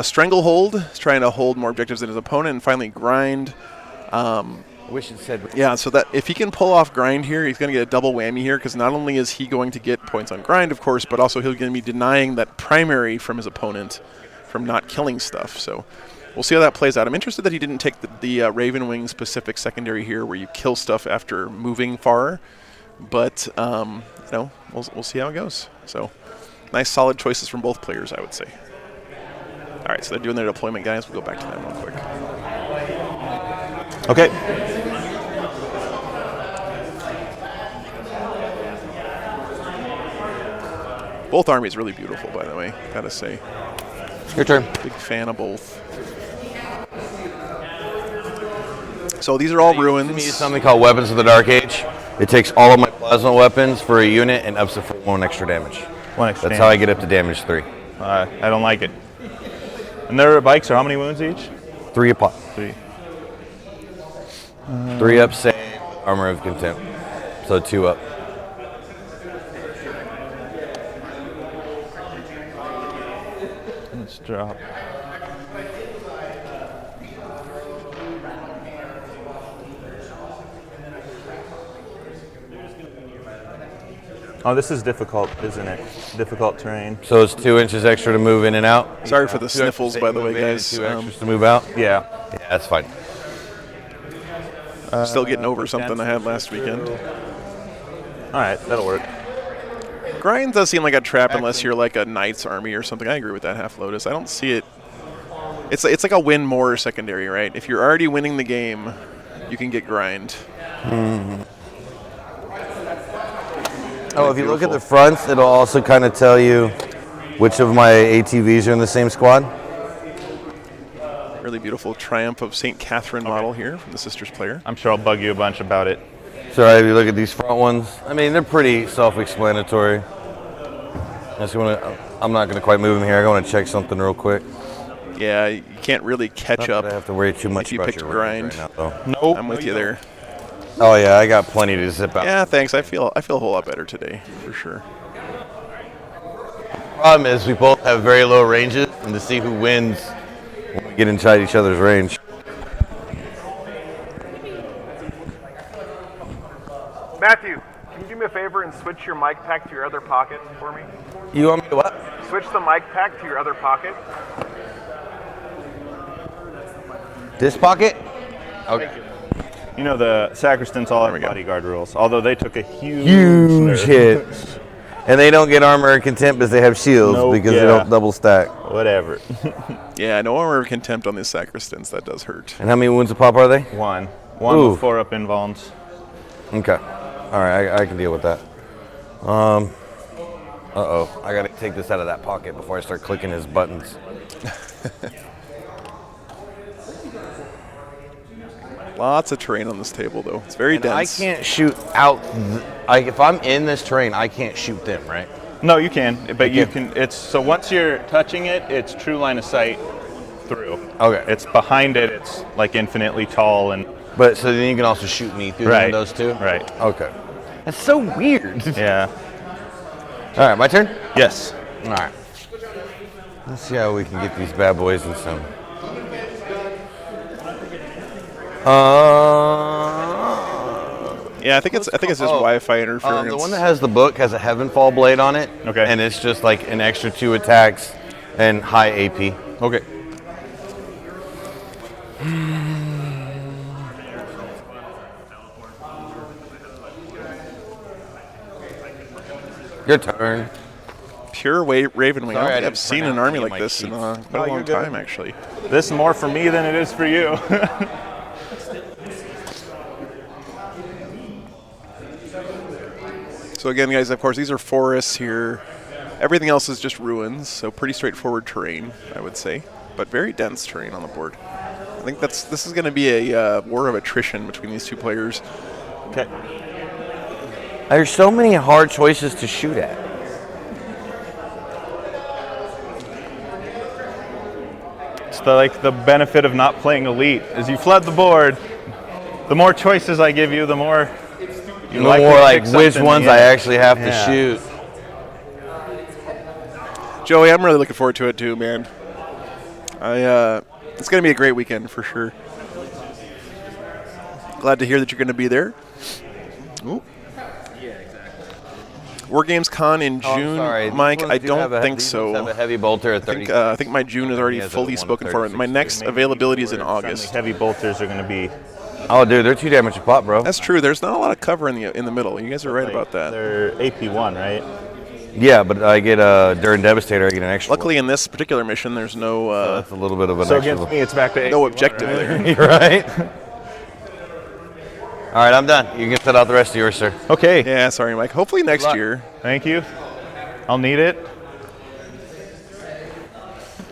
Stranglehold is trying to hold more objectives than his opponent. And finally, Grind. Yeah, so that if he can pull off Grind here, he's going to get a double whammy here, because not only is he going to get points on Grind, of course, but also he's going to be denying that primary from his opponent from not killing stuff. So we'll see how that plays out. I'm interested that he didn't take the Ravenwing specific secondary here, where you kill stuff after moving far. But you know, we'll see how it goes. So nice, solid choices from both players, I would say. All right, so they're doing their deployment, guys. We'll go back to them real quick. Okay. Both armies really beautiful, by the way. Gotta say. Your turn. Big fan of both. So these are all To me, ruins. it's something called Weapons of the Dark Age. It takes all of my plasma weapons for a unit and ups it for 1 extra damage. 1 extra That's how I get up to damage 3. I don't like it. And their bikes are how many wounds each? 3 a pop. 3. 3 up, save, Armor of Contempt. So 2 up. Let's drop. Oh, this is difficult, isn't it? Difficult terrain. So it's 2 inches extra to move in and out. Sorry for the 2 sniffles, extra by the way, move in and guys. 2 extras to move out. Yeah. Yeah, that's fine. Still getting over something I had last weekend. All right, that'll work. Grind does seem like a trap unless you're like a Knight's Army or something. I agree with that, Half Lotus. I don't see it. It's like a win more secondary, right? If you're already winning the game, you can get grind. Oh, if you look at the fronts, it'll also kind of tell you which of my ATVs are in the same squad. Really beautiful Triumph of St. Catherine model here from the Sisters player. I'm sure I'll bug you a bunch about it. So if you look at these front ones, I mean, they're pretty self-explanatory. I'm not going to quite move them here. I want to check something real quick. Yeah, you can't really catch up. I have to worry too much if you about picked your grind. right now, though. Nope. I'm with you there. Oh yeah, I got plenty to zip out. Yeah, thanks. I feel a whole lot better today, for sure. Problem is, we both have very low ranges, and to see who wins when we get inside each other's range. Matthew, can you do me a favor and switch your mic pack to your other pocket for me? You want me to what? Switch the mic pack to your other pocket. This pocket? Okay. You know the sacristans all have bodyguard rules, although they took a huge Huge hit. And they don't get armor and contempt because they have shields because they don't double stack. Whatever. Yeah, no armor of contempt on these sacristans. That does hurt. And how many wounds a pop are they? 1 Ooh. with 4 up invulns. Okay. All right, I can deal with that. Uh-oh. I got to take this out of that pocket before I start clicking his buttons. Lots of terrain on this table, though. It's very dense. I can't shoot out. If I'm in this terrain, I can't shoot them, right? No, you can, but you can. It's so once you're touching it, it's true line of sight through. Okay. It's behind it. It's like infinitely tall and. But so then you can also shoot me through the windows too. Right. Okay. That's so weird. Yeah. All right, my turn. Yes. All right. Let's see how we can get these bad boys in some. Yeah, I think it's just Wi-Fi interference. The one that has the book has a Heavenfall blade on it. Okay. And it's just like an extra 2 attacks and high AP. Okay. Your turn. Pure Ravenwing. I don't think I I've seen an army like this in quite a long you're good. time, actually. This is more for me than it is for you. So again, guys, of course, these are forests here. Everything else is just ruins, so pretty straightforward terrain, I would say, but very dense terrain on the board. I think this is going to be a war of attrition between these two players. Okay. There's so many hard choices to shoot at. It's the benefit of not playing Elite is you flood the board. The more choices I give you, the more you The more like which ones I actually have to Yeah. shoot. Joey, I'm really looking forward to it too, man. It's going to be a great weekend for sure. Glad to hear that you're going to be there. Ooh. War Games Con in June, Mike. I don't think so. Have a heavy bolter at 30. I think my June is already fully spoken for. My next availability is in August. Heavy bolters are going to be. Oh, dude, they're 2 damage a pop, bro. That's true. There's not a lot of cover in the middle. You guys are right about that. They're AP1, right? Yeah, but I get during Devastator, I get an extra. Luckily, in this particular mission, there's no that's a little bit of an So extra. against me, it's back to no AP1, objective right? there. You're right. All right, I'm done. You can set out the rest of yours, sir. Okay. Yeah, sorry, Mike. Hopefully next year. Thank you. I'll need it.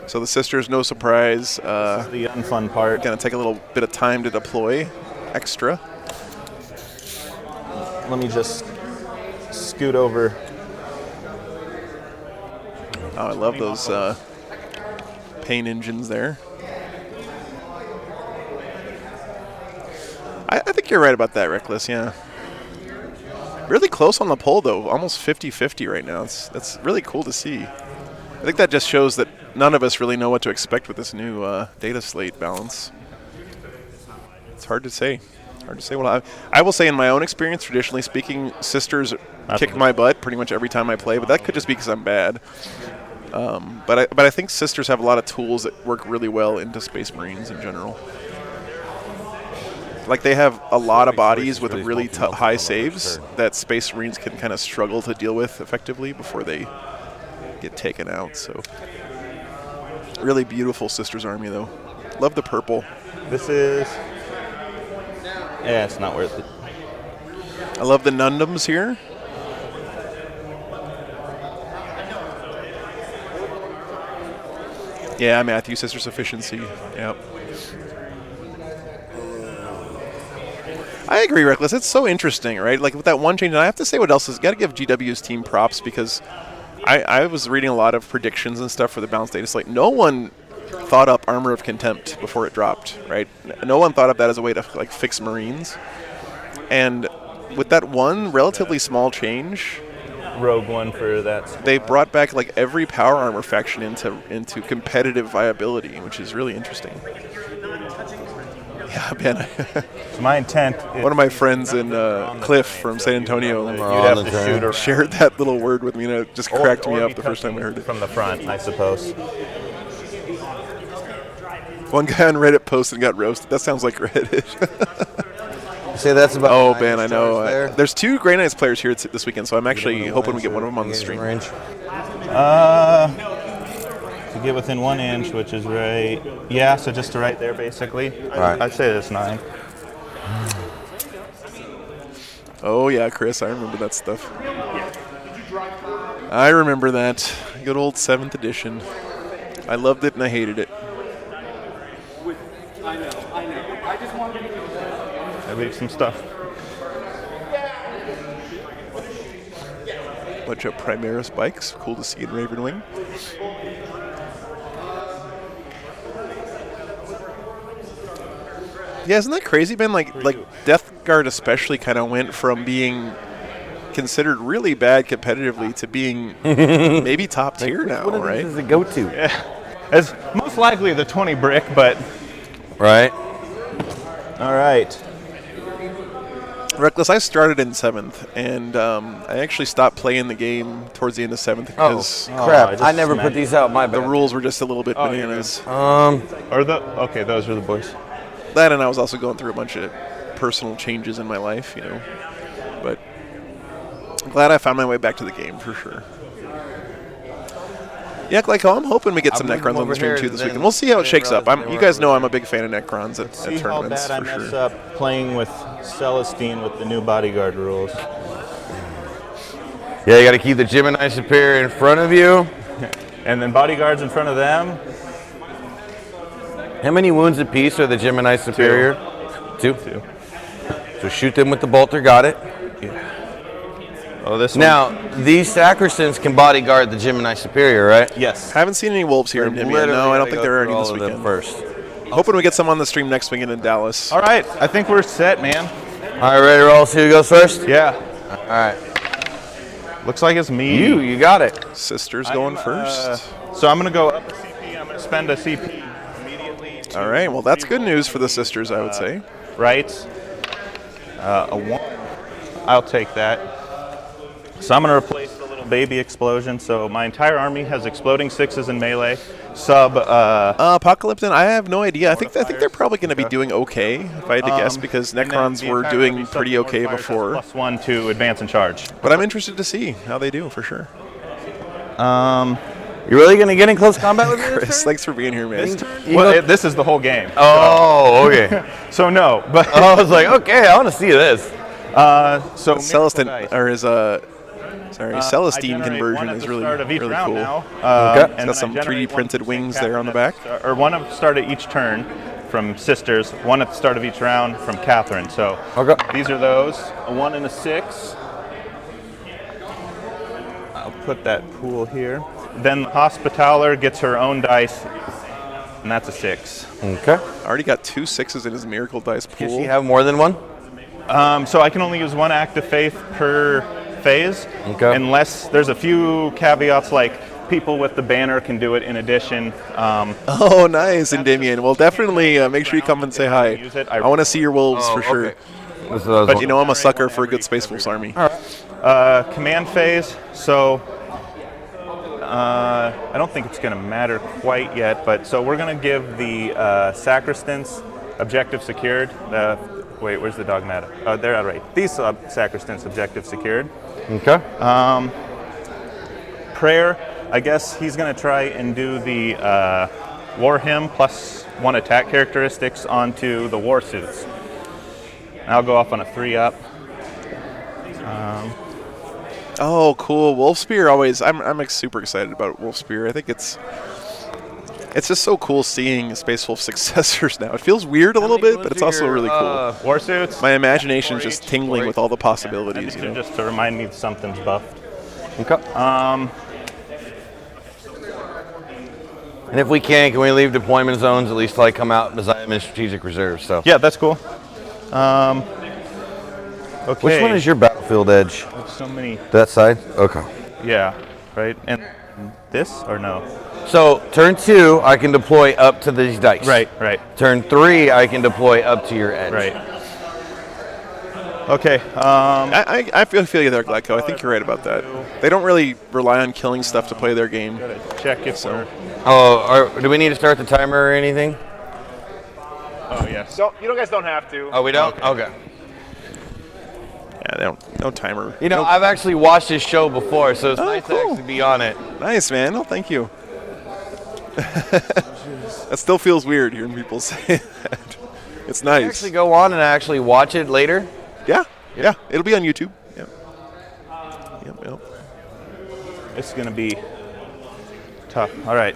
So the sisters, no surprise. The unfun part. Gonna take a little bit of time to deploy. extra. Let me just scoot over. Oh, I love those paint engines there. I think you're right about that, Reckless, yeah. Really close on the poll, though. Almost 50-50 right now. That's really cool to see. I think that just shows that none of us really know what to expect with this new data slate balance. It's hard to say. Hard to say. Well, I will say in my own experience, traditionally speaking, Sisters kick my butt pretty much every time I play, but that could just be because I'm bad. But I think Sisters have a lot of tools that work really well into Space Marines in general. Like they have a lot of bodies with really high saves that Space Marines can kind of struggle to deal with effectively before they get taken out. So really beautiful Sisters army though. Love the purple. This is... Yeah, it's not worth it. I love the Nundums here. Yeah, Matthew, Sisters efficiency. Yep. I agree, Reckless. It's so interesting, right? Like with that one change, and I have to say what else is got to give GW's team props because I was reading a lot of predictions and stuff for the balanced data slate. No one thought up Armor of Contempt before it dropped, right? No one thought of that as a way to like fix Marines. And with that one relatively small change, Rogue One for that. They brought back like every power armor faction into competitive viability, which is really interesting. Yeah, man. So my intent. One of my friends in Cliff from San Antonio You'd have to shoot or shared that little word with me, and it just cracked me up the first time I heard it. From the front, I suppose. One guy on Reddit posted and got roasted. That sounds like Reddit. Say that's about. Oh man, I know. There's 2 Grey Knights players here this weekend, so I'm actually hoping we get one of them on the stream. Range. To get within 1 inch, which is right. Yeah, so just to right there, basically. Right. I'd say that's 9. Oh yeah, Chris, I remember that stuff. I remember that. Good old 7th edition. I loved it and I hated it. I leave some stuff. Bunch of Primaris bikes. Cool to see in Ravenwing. Yeah, isn't that crazy, man? Like Death Guard especially kind of went from being considered really bad competitively to being maybe top tier now, right? What does it go to? Yeah. It's most likely the 20 brick, but... Right. All right. Reckless, I started in 7th, and I actually stopped playing the game towards the end of 7th because Crap, I never put these out. My bad. the rules were just a little bit bananas. Okay, those are the boys. That, and I was also going through a bunch of personal changes in my life, you know. But I'm glad I found my way back to the game for sure. Yeah, like I'm hoping we get some Necrons on the stream too this weekend. We'll see how it shakes up. You guys know I'm a big fan of Necrons at See how tournaments bad I for mess sure. up playing with Celestine with the new bodyguard rules. Yeah, you got to keep the Gemini Superior in front of you. And then bodyguards in front of them. How many wounds apiece are the Gemini Superior? Two. So shoot them with the bolter. Got it. Oh, this one. Now, these Sacristans can bodyguard the Gemini Superior, right? Yes. Haven't seen any wolves here in Dim yet. No, I don't think there are any this weekend. First. Hoping we get some on the stream next weekend in Dallas. All right, I think we're set, man. All right, ready to roll? See who goes first? Yeah. All right. Looks like it's me. You got it. Sisters going first. So I'm going to go up a CP. I'm going to spend a CP immediately. All right, well, that's good news for the Sisters, I would say. Right. A 1. I'll take that. So I'm going to replace the little baby explosion. So my entire army has exploding 6s in melee. Apocalypton, I have no idea. I think they're probably going to be doing okay, if I had to guess, because Necrons were doing pretty okay before. +1 to advance and charge. But I'm interested to see how they do, for sure. You really going to get in close combat with me this Chris, turn? thanks for being here, man. Well, this is the whole game. Oh, okay. So no, but I was like, okay, I want to see this. so Celestine, or his Celestine I conversion one at is the really, start of each really round cool. now. It's And got some I generate 3D printed one from the wings same there on the cabinet, back. or one of start at each turn. from sisters, one at the start of each round from Catherine. So these are those, a 1 and a 6. I'll put that pool here. Then the Hospitaller gets her own dice, and that's a 6. Okay. Already got 2 6s in his Miracle Dice pool. Does she have more than one? So I can only use 1 Act of Faith per phase, unless there's a few caveats like people with the banner can do it in addition. Oh, nice, Endymion. Well, definitely make sure you come and say hi. I want to see your wolves for sure. But you know I'm a sucker for a good Space Wolves army. Command phase, so I don't think it's going to matter quite yet, but so we're going to give the Sacristans objective secured. Wait, where's the Dogmata? Oh, they're all right. These Sacristans objective secured. Okay. Prayer, I guess he's going to try and do the War Hymn plus 1 attack characteristics onto the War Suits. I'll go off on a 3-up. Oh, cool. Wolfspear always. I'm like super excited about Wolfspear. I think it's just so cool seeing Space Wolf successors now. It feels weird a little bit, but it's also really cool. War Suits. My imagination's just tingling with all the possibilities. You know? Just to remind me something's buffed. Okay. And if we can we leave deployment zones at least like come out as I'm in strategic reserve? So yeah, that's cool. Okay. Which one is your battlefield edge? There's so many. That side? Okay. Yeah, right. And this or no? So turn 2, I can deploy up to these dice. Right. Turn 3, I can deploy up to your edge. Right. Okay. I feel you there, Glecko. I think you're right about that. They don't really rely on killing stuff to play their game. Gotta check if we're. Do we need to start the timer or anything? Oh yes. So you guys don't have to. Oh, we don't? Okay. Yeah, they don't. No timer. You know, I've actually watched this show before, so it's nice to cool. actually be on it. Nice, man. Oh, thank you. That still feels weird hearing people say that. It's nice. Can you actually go on and actually watch it later? Yeah. It'll be on YouTube. Yep. It's gonna be tough. All right.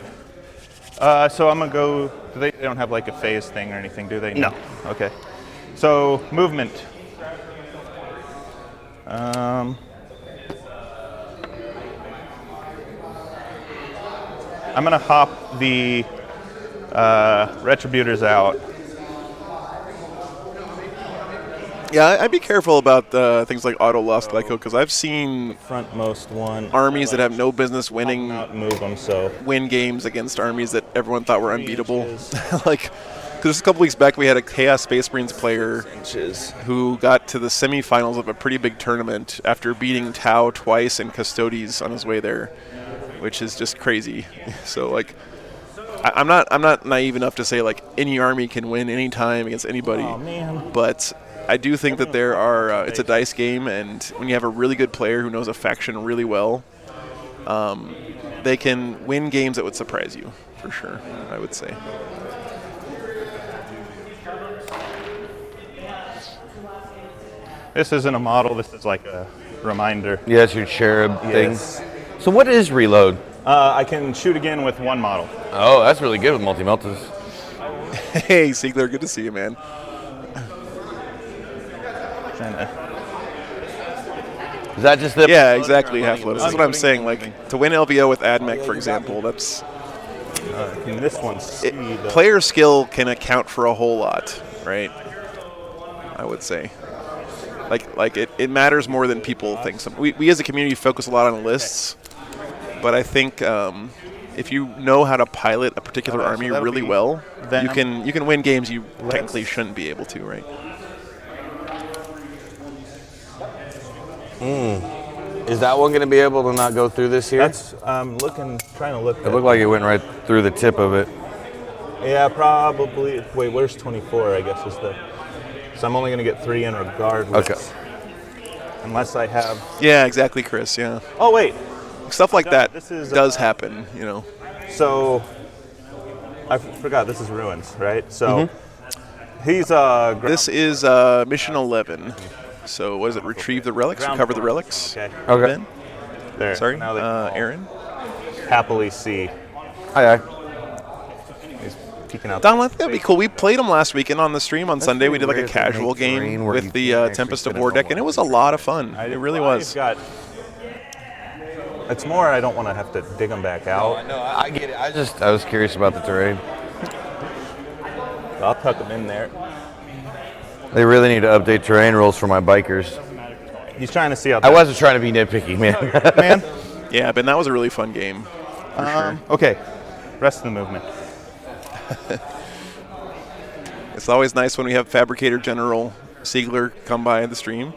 So I'm gonna go. They don't have like a phase thing or anything, do they? No. Okay. So movement. I'm gonna hop the Retributors out. Yeah, I'd be careful about things like auto loss, Glyco, because I've seen Frontmost one. armies that have no business winning Move them so. win games against armies that everyone thought were unbeatable. Like, because a couple weeks back we had a Chaos Space Marines player who got to the semifinals of a pretty big tournament after beating Tau twice and Custodes on his way there, which is just crazy. So like, I'm not naive enough to say like any army can win any time against anybody. Oh man. But I do think that there are. It's a dice game, and when you have a really good player who knows a faction really well, they can win games that would surprise you for sure. I would say. This isn't a model. This is like a reminder. Yeah, it's your cherub Yes. thing. So what is reload? I can shoot again with one model. Oh, that's really good with multi-meltas. Hey, Siegler, good to see you, man. Is that just the... Yeah, exactly, half-load. That's what I'm saying. Like, to win LVO with AdMech, for example, that's... Can this one see the... Player skill can account for a whole lot, right? I would say. Like it matters more than people think. We as a community focus a lot on lists, but I think if you know how to pilot a particular army really well, you can win games you technically shouldn't be able to, right? Is that one going to be able to not go through this here? That's trying to look. It looked like it went right through the tip of it. Yeah, probably. Wait, where's 24? I guess is the. So I'm only going to get 3 in regardless. Okay. Unless I have. Yeah, exactly, Chris. Yeah. Oh wait. Stuff like that does uh, happen, you know. So I forgot this is ruins, right? So he's This is mission 11. So what is it? Retrieve the relics, recover the relics. Okay. Ben? There. Sorry, Now they can all Aaron. happily see. Aye. peeking out. Don, I think that'd be cool. We played them last weekend on the stream on Sunday. We did like a weird that they casual make terrain game where you with the can't actually Tempest of fit War it deck, on and it one. was a lot of fun. It really was. It's more I don't want to have to dig them back out. No, I get it. I was curious about the terrain. I'll tuck them in there. They really need to update terrain rules for my bikers. He's trying to see how. I wasn't trying to be nitpicky, man. man. Yeah, Ben, that was a really fun game. For sure. Okay, rest of the movement. It's always nice when we have Fabricator General Siegler come by the stream.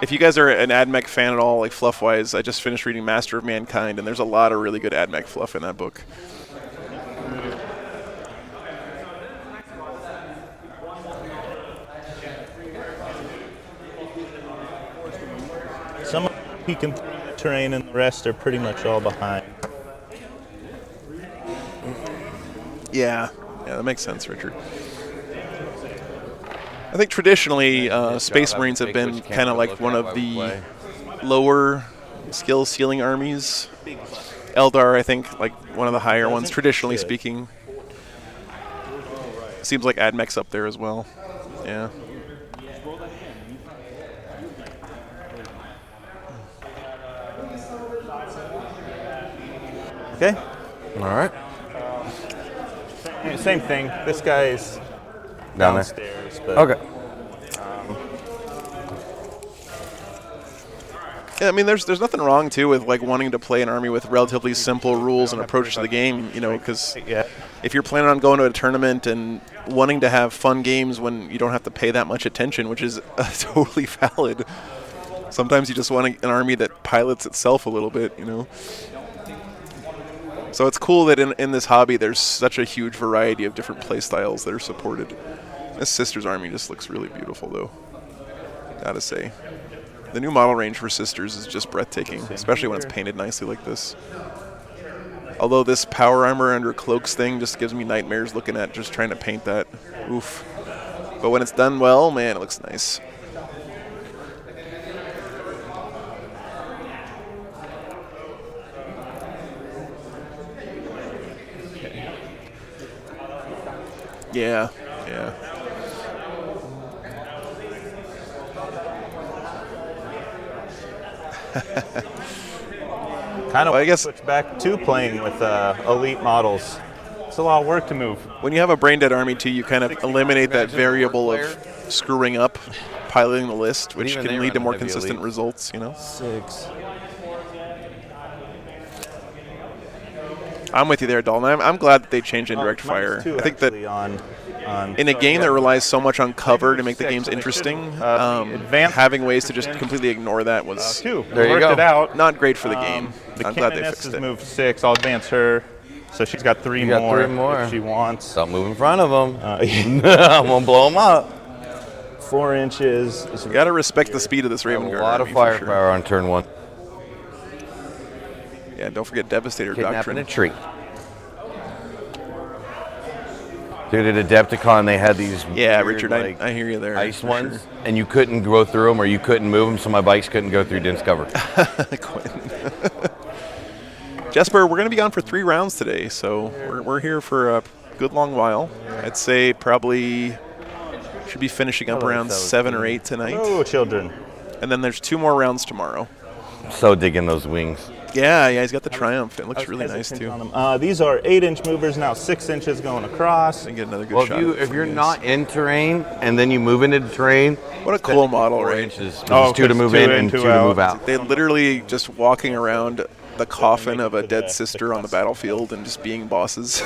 If you guys are an AdMech fan at all, like fluff-wise, I just finished reading Master of Mankind, and there's a lot of really good AdMech fluff in that book. Some peeking through the terrain, and the rest are pretty much all behind. Yeah, that makes sense, Richard. I think traditionally, Space Marines have been kind of like one of the lower skill ceiling armies. Eldar, I think, like one of the higher ones, traditionally speaking. Seems like AdMech's up there as well. Yeah. Okay. All right. Same thing. This guy's Down there. downstairs. But Okay. Yeah, I mean, there's nothing wrong too with like wanting to play an army with relatively simple rules and approach to the game. You know, because Yeah. if you're planning on going to a tournament and wanting to have fun games when you don't have to pay that much attention, which is totally valid. Sometimes you just want an army that pilots itself a little bit. You know. So it's cool that in this hobby there's such a huge variety of different play styles that are supported. This Sisters army just looks really beautiful though, gotta say. The new model range for Sisters is just breathtaking, especially when it's painted nicely like this. Although this power armor under cloaks thing just gives me nightmares looking at just trying to paint that. Oof. But when it's done well, man, it looks nice. Yeah, yeah. Kind of. Well, I guess switch back to playing with elite models. It's a lot of work to move. when you have a brain dead army too, you kind of eliminate that variable of screwing up, piloting the list, which even can they lead to run more heavy consistent elite. results. You know. 6. I'm with you there, Dalton. I'm glad that they changed indirect fire. Two, I think that on in a game that relies so much on cover to make the games interesting, having ways to just completely ignore that was two. There you Worked go. it out. not great for the game. The I'm glad they Canoness fixed has it. moved 6. I'll advance her, so she's got 3 You got more. 3 more. If she wants. Don't move in front of them. I'm gonna blow them up. 4 inches. You got to respect the speed of this Raven A Guard lot of army, for sure. firepower on turn 1. Yeah, don't forget Devastator Kidnapping Doctrine. a tree. Dude, at Adepticon, they had these Yeah, weird, Richard, like, I hear you there. ice for ones, and you couldn't go through them or you couldn't move them, so my bikes couldn't go through dense cover. Sure. Quentin. Jesper, we're going to be on for 3 rounds today, so we're here for a good long while. I'd say probably should be finishing up around 7 or 8 tonight. Oh, children. And then there's 2 more rounds tomorrow. So digging those wings. Yeah, he's got the Triumph. It looks really nice, too. These are 8-inch movers now, 6 inches going across. And get another good Well, shot. if you're not in terrain and then you move into the terrain, What a cool model, 4 right? inches. Oh, It's 2 to because move 2 in in, and 2 2 to out. move out. They literally just walking around the coffin of a dead sister on the battlefield and just being bosses.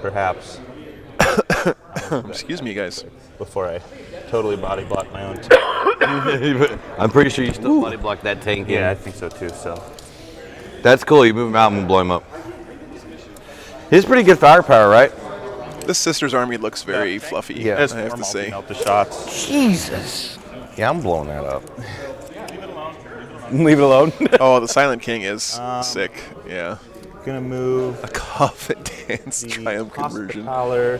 Perhaps. Excuse me, guys. Before I totally body block my own. I'm pretty sure you still body block that tank in. Yeah, I think so too. So That's cool. You move him out and we'll blow him up. He's pretty good firepower, right? This sister's army looks very fluffy, Yeah. I have to say. Melt the shots. Jesus. Yeah, I'm blowing that up. Leave it alone. Oh, the Silent King is sick. Yeah. Gonna move A coffin dance the triumph conversion. Hospitaller.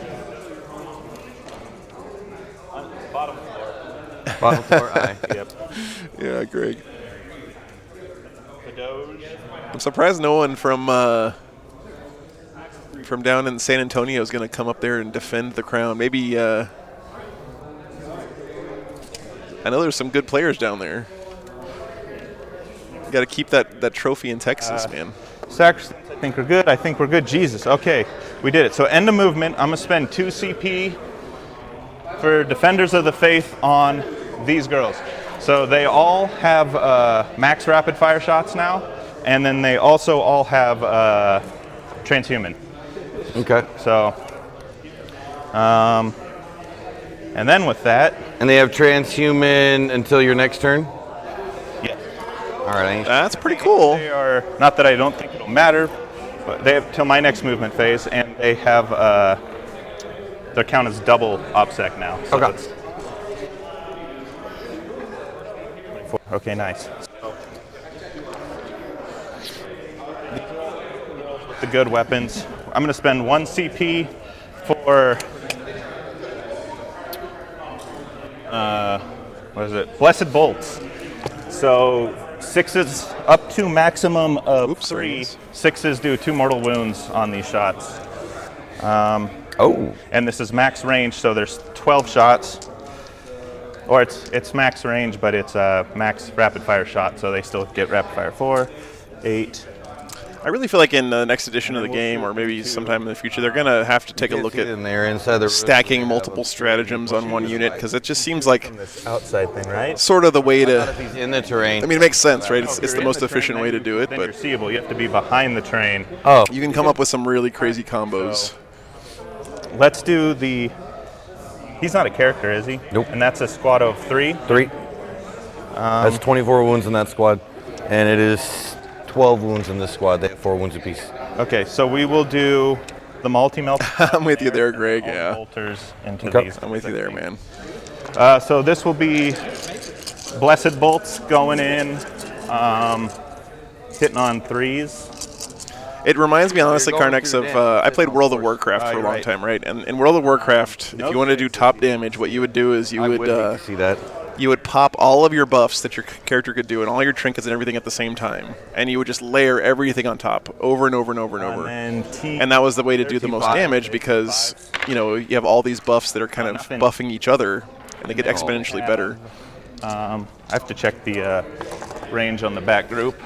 Bottom floor. Bottom floor, aye. Yep. Yeah, Greg. The Doge. I'm surprised no one from down in San Antonio is going to come up there and defend the crown. Maybe I know there's some good players down there. Got to keep that trophy in Texas, man. Sacrifice, I think we're good. I think we're good. Jesus. Okay, we did it. So end of movement. I'm going to spend 2 CP for Defenders of the Faith on these girls. So they all have max rapid fire shots now, and then they also all have transhuman. Okay. So, and then with that, And they have transhuman until your next turn? yeah, All right. That's pretty cool. they are, not that I don't think it'll matter, but they have till my next movement phase, and they have their count is double OPSEC now. So Okay. that's 24. Okay, nice. So, the good weapons. I'm going to spend 1 CP for what is it? Blessed Bolts. So 6s up to maximum of 3. 6s do 2 mortal wounds on these shots. Oh. And this is max range, so there's 12 shots. Or it's max range, but it's a max rapid fire shot, so they still get rapid fire 4, 8. I really feel like in the next edition of the game, or maybe sometime in the future, they're going to have to take a look at in there inside the stacking multiple stratagems on one unit, because it just seems like This outside thing, right? sort of the way to... If he's in the terrain. I mean, it makes sense, right? It's If the you're most in the train, efficient way to do it, then you're but seeable. You have to be behind the train. Oh. you can come up with some really crazy combos. Let's do the... He's not a character, is he? Nope. And that's a squad of 3? 3. That's 24 wounds in that squad. And it is 12 wounds in this squad. They have 4 wounds apiece. Okay, so we will do the multi-melt. I'm with you there, Greg, all the yeah. bolters into Okay. these. I'm with you there, man. So this will be Blessed Bolts going in, hitting on 3s. It reminds me, honestly, You're going Carnex, through of the I played World of Warcraft for a you're long right. time, right? And in World of Warcraft, if you wanted to do top damage, what you would do is you I would would hate to see that. you would pop all of your buffs that your character could do and all your trinkets and everything at the same time, and you would just layer everything on top over and over and over and over. And that was the way to do the most damage because, you know, you have all these buffs that are kind of buffing each other, and they get exponentially better. I have to check the range on the back group.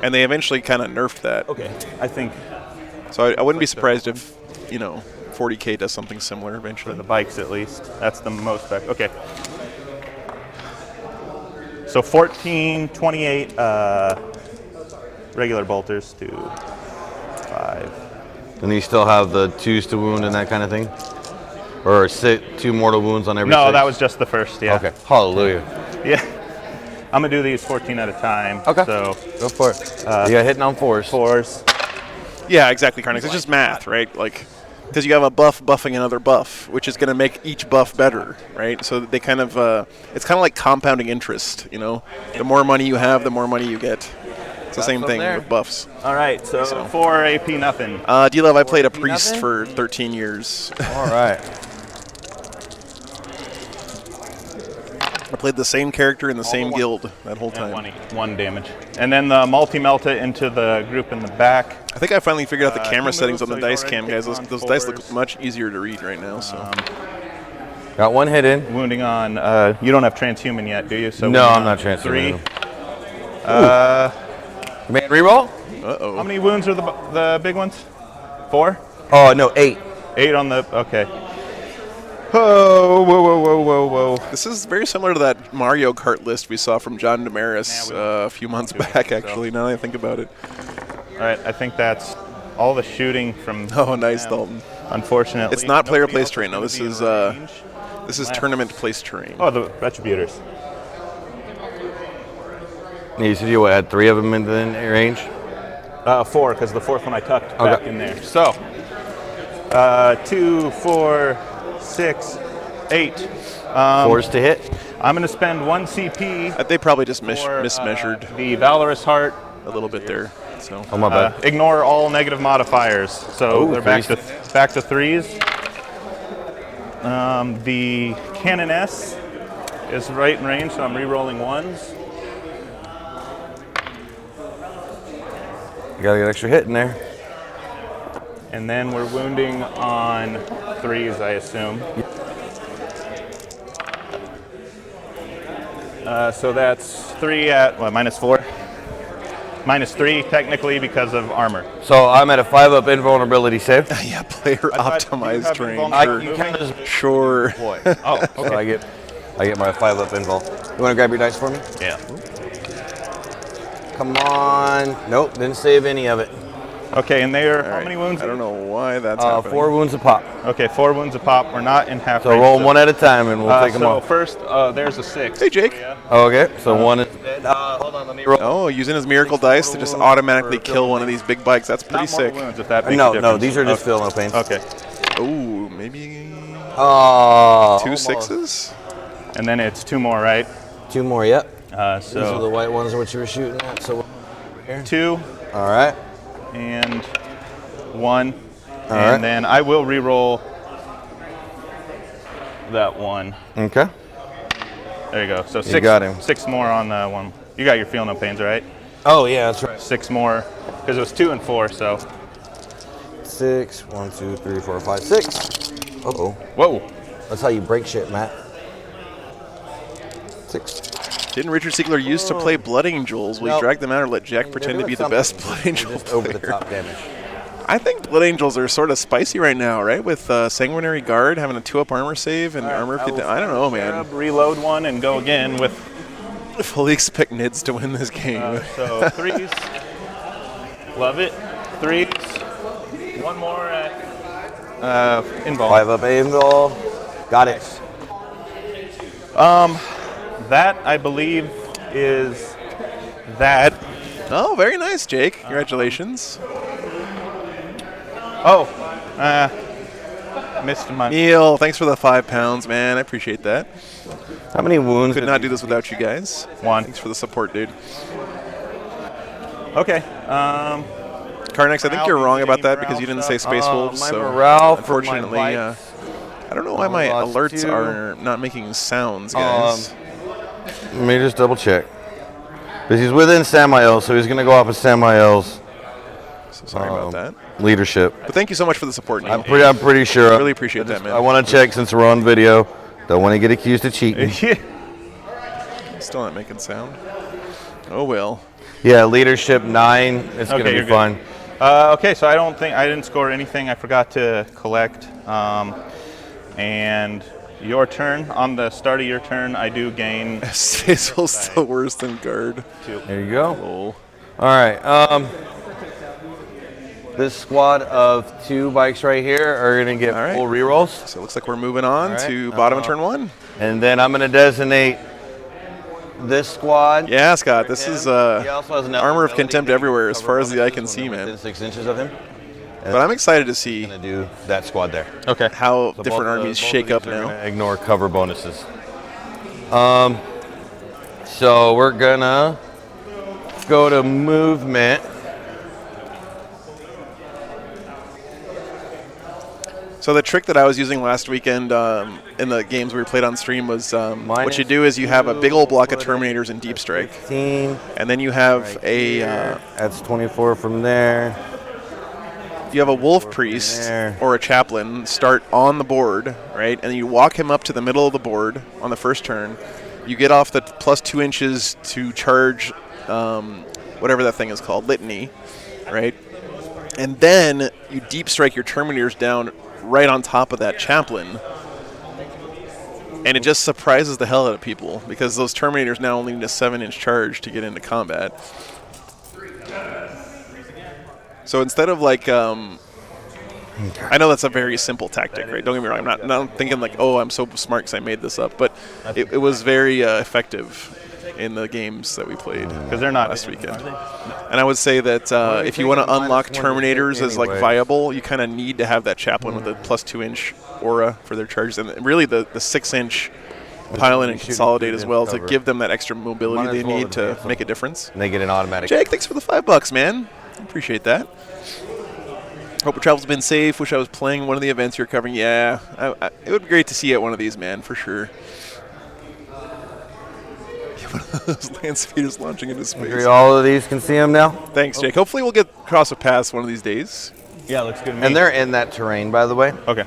And they eventually kind of nerfed that. Okay, I think So I wouldn't be surprised if, you know, 40K does something similar for eventually. the bikes at least. That's the most back. Okay. So 14, 28 regular bolters to 5. And you still have the 2s to wound and that kind of thing? Or 2 mortal wounds on every No, 6? that was just the first, yeah. Okay. Hallelujah. Yeah. I'm going to do these 14 at a time. Okay. So Go for it. You got hitting on 4s. 4s. Yeah, exactly, Carnex. It's just math, right? Like, because you have a buff buffing another buff, which is going to make each buff better, right? So they kind of, it's kind of like compounding interest, you know? The more money you have, the more money you get. It's the same some thing there. with buffs. All right, so 4 AP nothing. D-Love, I played a priest nothing? for 13 years. All right. I played the same character in the same guild that whole time. 1 damage. And then the multi-melta into the group in the back. I think I finally figured out the camera he settings moves, on the so he's dice cam, already guys. taking Those on dice look 4s. much easier to read right now. So Got 1 hit in. Wounding on, you don't have transhuman yet, do you? So No, wounding I'm not on transhuman. 3. Man, reroll? uh-oh. How many wounds are the big ones? 4? Oh, no, 8. 8 on the, okay. Oh, whoa, whoa, whoa, whoa, whoa. This is very similar to that Mario Kart list we saw from John Damaris a few months back, actually, now that I think about it. All right, I think that's all the shooting from Oh, nice, them, Dalton. Unfortunately. It's not player Nobody place else terrain, no. gonna This be is in range. this is tournament place terrain. Oh, the Retributors. You said you had 3 of them in the range? 4, because the 4th one I tucked back in there. So, 2, 4, 6, 8. 4s to hit? I'm going to spend 1 CP They probably just for mismeasured the Valorous Heart. a little bit there. So Oh, my bad. Ignore all negative modifiers. So Oh, they're back to 3s. The Cannon S is right in range, so I'm re-rolling ones. You gotta get extra hit in there. And then we're wounding on 3s, I assume. So that's 3 at, what, -4? -3 technically because of armor. So I'm at a 5-up invulnerability save. Yeah, player optimized range. You can just Sure. deploy. Oh, okay. So I get my 5-up invul. You wanna grab your dice for me? Yeah. Come on. Nope, didn't save any of it. Okay, and they are, All how right. many wounds? I don't know why that's happening. 4 wounds a pop. Okay, 4 wounds a pop. We're not in half So range. roll them one at a time and we'll take them so off. first, there's a 6. Hey, Jake. Okay, so one is dead. Hold on, let me roll. Oh, using his miracle dice to just automatically kill one of these big bikes. That's pretty Not sick. mortal wounds, if that makes a No, difference. these are just fill no pains. Okay. Oh, maybe Oh, 2 almost. 6s? And then it's 2 more, right? 2 more, yep. These are the So white ones, what you were shooting at. So, 2 all right. and 1. All and right. then I will re-roll that 1. Okay. There you go. So You got him. 6 more on the 1. You got your feel no pains, right? Oh yeah, that's right. 6 more, because it was 2 and 4, so. 6, 1, 2, 3, 4, 5, 6. Uh-oh. Whoa. That's how you break shit, Matt. 6. Didn't Richard Siegler used to play Blood Angels? Will you Nope. drag them out or let Jack pretend to be the best Blood Angel Just player? over the top damage. I think Blood Angels are sort of spicy right now, right? With Sanguinary Guard having a 2-up armor save and armor. I don't know, man. Reload 1 and go again with. I fully expect Nids to win this game. So 3s. Love it. 3s. 1 more at invuln. 5-up invul. Got it. That, I believe, is that. Oh, very nice, Jake. Congratulations. Oh, missed my. Neil, thanks for the £5, man. I appreciate that. How many wounds? Could not do this without you guys. 1. Thanks for the support, dude. Okay. Carnex, I think you're wrong about that because you didn't say Space Wolves. my So morale for my unfortunately, bikes. I don't know why my lost alerts 2. are not making sounds, guys. Let me just double check. Because he's within Samael, so he's going to go off of Samael's So sorry about that. leadership. But thank you so much for the support, Neil. I'm pretty sure. Really appreciate that, man. I want to check since we're on video. Don't want to get accused of cheating. Still not making sound. Oh well. Yeah, leadership 9. It's going to you're be good. fun. Okay, so I didn't score anything. I forgot to collect. And your turn. On the start of your turn, I do gain. Space Wolves still worse than Guard. 2. There you go. Oh. All right. This squad of 2 bikes right here are going to get All right. full rerolls. So it looks like we're moving on All right. to bottom of turn 1. And then I'm going to designate this squad. Yeah, Scott, this is He also has an armor of ability contempt to everywhere as cover far as the eye bonuses can when see, they're man. within 6 inches of him. But I'm excited to see Going to do that squad there. Okay. how So different both of armies those- shake both up of these are now. gonna ignore cover bonuses. So we're gonna go to movement. So the trick that I was using last weekend in the games we played on stream was what you do is you have a big old block of Terminators in Deep Strike, 15. and then you have a That's 24 from there. Wolf Priest there. or a Chaplain start on the board, right? And you walk him up to the middle of the board on the first turn. You get off the plus 2 inches to charge whatever that thing is called, Litany, right? And then you Deep Strike your Terminators down right on top of that Chaplain. And it just surprises the hell out of people because those Terminators now only need a 7-inch charge to get into combat. So instead of like, I know that's a very simple tactic, right? Don't get me wrong. I'm not thinking like, oh, I'm so smart because I made this up. But it was very effective in the games that we played Because they're not last weekend. And I would say that if you want to unlock Terminators as like viable, you kind of need to have that Chaplain with a plus 2-inch aura for their charges, and really the 6-inch pile in and consolidate as well to give them that extra mobility they need to make a difference. And they get an automatic. Jake, thanks for the $5, man. Appreciate that. Hope your travel's been safe. Wish I was playing one of the events you're covering. Yeah, it would be great to see you at one of these, man, for sure. One of those land speeders launching into space. Agree all of these can see them now? Thanks, Jake. Hopefully we'll get across a pass one of these days. Yeah, looks good to me. And they're in that terrain, by the way. Okay.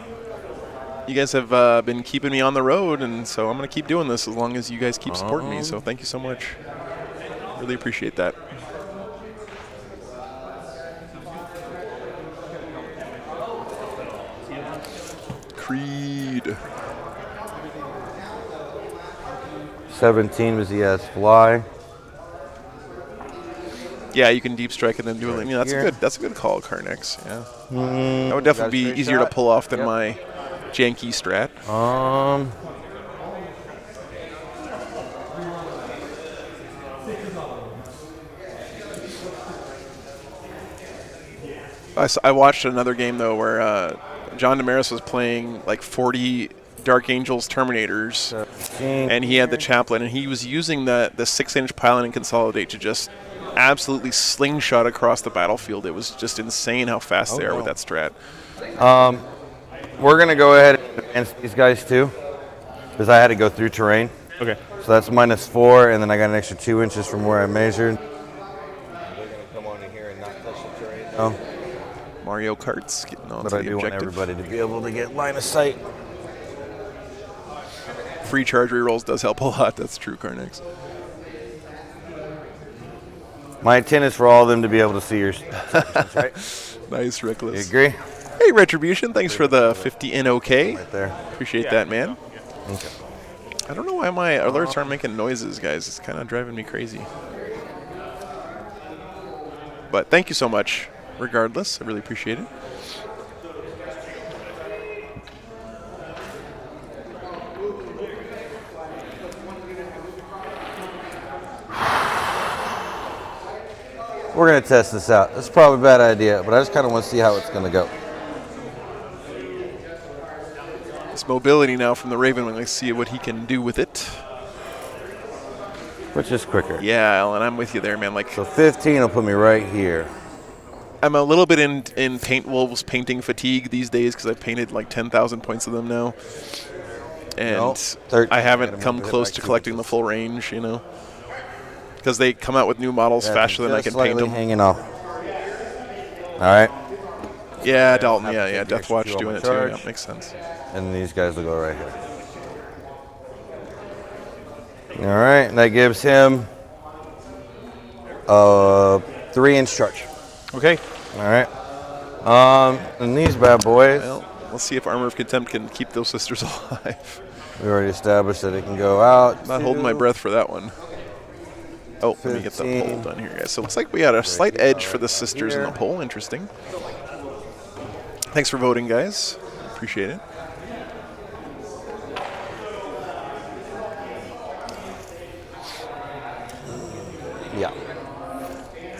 You guys have been keeping me on the road, and so I'm going to keep doing this as long as you guys keep supporting me. So thank you so much. Really appreciate that. Creed. 17 was the fly. Yeah, you can deep strike and then do it. I mean, that's a good call, Carnex. Yeah, that would definitely be easier to pull off than my janky strat. I watched another game though where John Damaris was playing like 40 Dark Angels Terminators, and he had the chaplain, and he was using the 6-inch pylon and consolidate to just absolutely slingshot across the battlefield. It was just insane how fast they are with that strat. We're gonna go ahead and advance these guys too, because I had to go through terrain. Okay. So that's -4, and then I got an extra 2 inches from where I measured. They're gonna come on in here and not touch the terrain. No. Mario Kart's getting on But to I the do want objective. everybody to be able to get line of sight. Free charge rerolls does help a lot. That's true, Carnex. My intent is for all of them to be able to see your sections, right? Nice, Reckless. You agree? Hey, Retribution, thanks for the 50 NOK. Right there. Appreciate that, man. Okay. I don't know why my alerts aren't making noises, guys. It's kind of driving me crazy. But thank you so much, regardless. I really appreciate it. We're going to test this out. It's probably a bad idea, but I just kind of want to see how it's going to go. It's mobility now from the Ravenwing. Let's see what he can do with it. Which is quicker. Yeah, Alan, I'm with you there, man. Like, So 15 will put me right here. I'm a little bit in Paint Wolves painting fatigue these days because I've painted like 10,000 points of them now. And Nope, 13. I haven't Gotta come move it close by to 2 collecting the inches. full range, you know. Because they come out with new models faster than I can paint them. Hanging off. All right. Yeah, Dalton. Have to Yeah, take the Death extra Watch 2 on doing my it too. charge. Yeah, makes sense. And these guys will go right here. All right, and that gives him a 3-inch charge. Okay. All right. And these bad boys, Well, let's see if Armor of Contempt can keep those sisters alive. we already established that it can go out. Not holding my breath for that one. Oh, let me get the 15. poll done here, guys. So it looks like we got a slight edge for the sisters in the poll. Interesting. Thanks for voting, guys. Appreciate it. Yeah.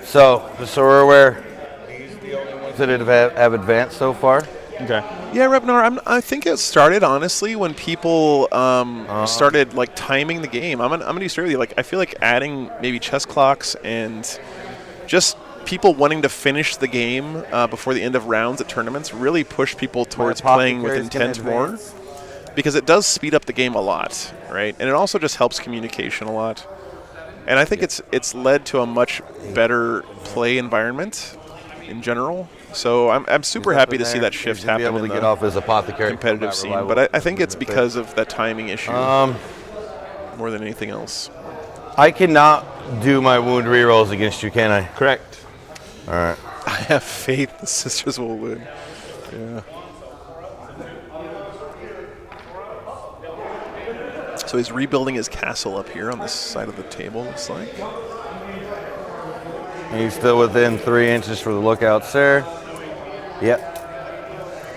So, just so we're aware, these are the only ones that have advanced so far. Okay. Yeah, Rebnar, I think it started, honestly, when people started, like, timing the game. I'm gonna be straight with you. Like, I feel like adding maybe chess clocks and just people wanting to finish the game before the end of rounds at tournaments really pushed people towards playing with intent more. Because it does speed up the game a lot, right? And it also just helps communication a lot. And I think it's led to a much better play environment in general. So I'm super happy to see that shift happen Be able to in get the off as apothecary competitive scene. But I think it's because of that timing issue more than anything else. I cannot do my wound rerolls against you, can I? Correct. All right. I have faith the sisters will win. Yeah. So he's rebuilding his castle up here on this side of the table, looks like. He's still within 3 inches for the lookouts there. Yep.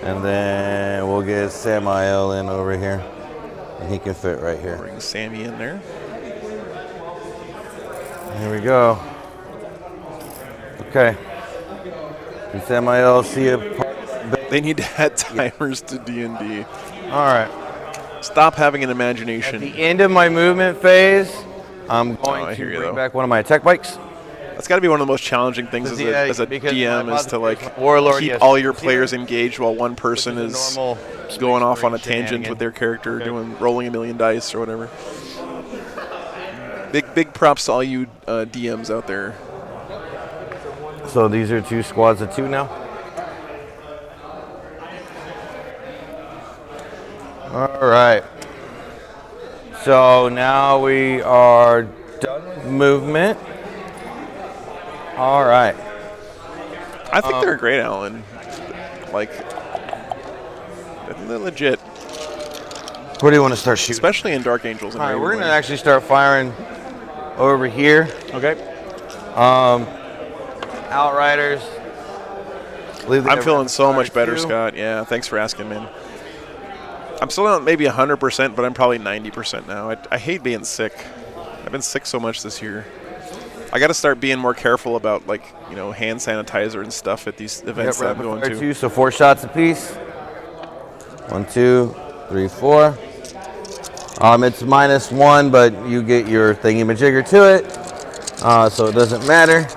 And then we'll get Samael in over here. And he can fit right here. Bring Sammy in there. Here we go. Okay. Can Samael see a... They need to add timers to D&D. All right. Stop having an At imagination. the end of my movement phase, I'm going I to hear you, bring though. back one of my attack bikes. That's got to be one of the most challenging things as a because DM is to like Warlord, keep yes, all your here, players engaged while one person which is is a normal going off on a Marine tangent shenanigan. with their character, rolling a million dice or whatever. Big props to all you DMs out there. So these are 2 squads of 2 now. All right. So now we are done with movement. All right. I think they're great, Alan. Like, they're legit, Where do you want to start shooting? especially in Dark Angels. And All right, we're Ravenwing. gonna actually start firing over here. Okay. Outriders. I'm feeling so much better, Scott. Yeah, thanks for asking, man. I'm still not maybe 100%, but I'm probably 90% now. I hate being sick. I've been sick so much this year. I got to start being more careful about, like, hand sanitizer and stuff at these events that I'm going to. 2, so 4 shots apiece. 1, 2, 3, 4. It's -1, but you get your thingy-majigger to it, so it doesn't matter.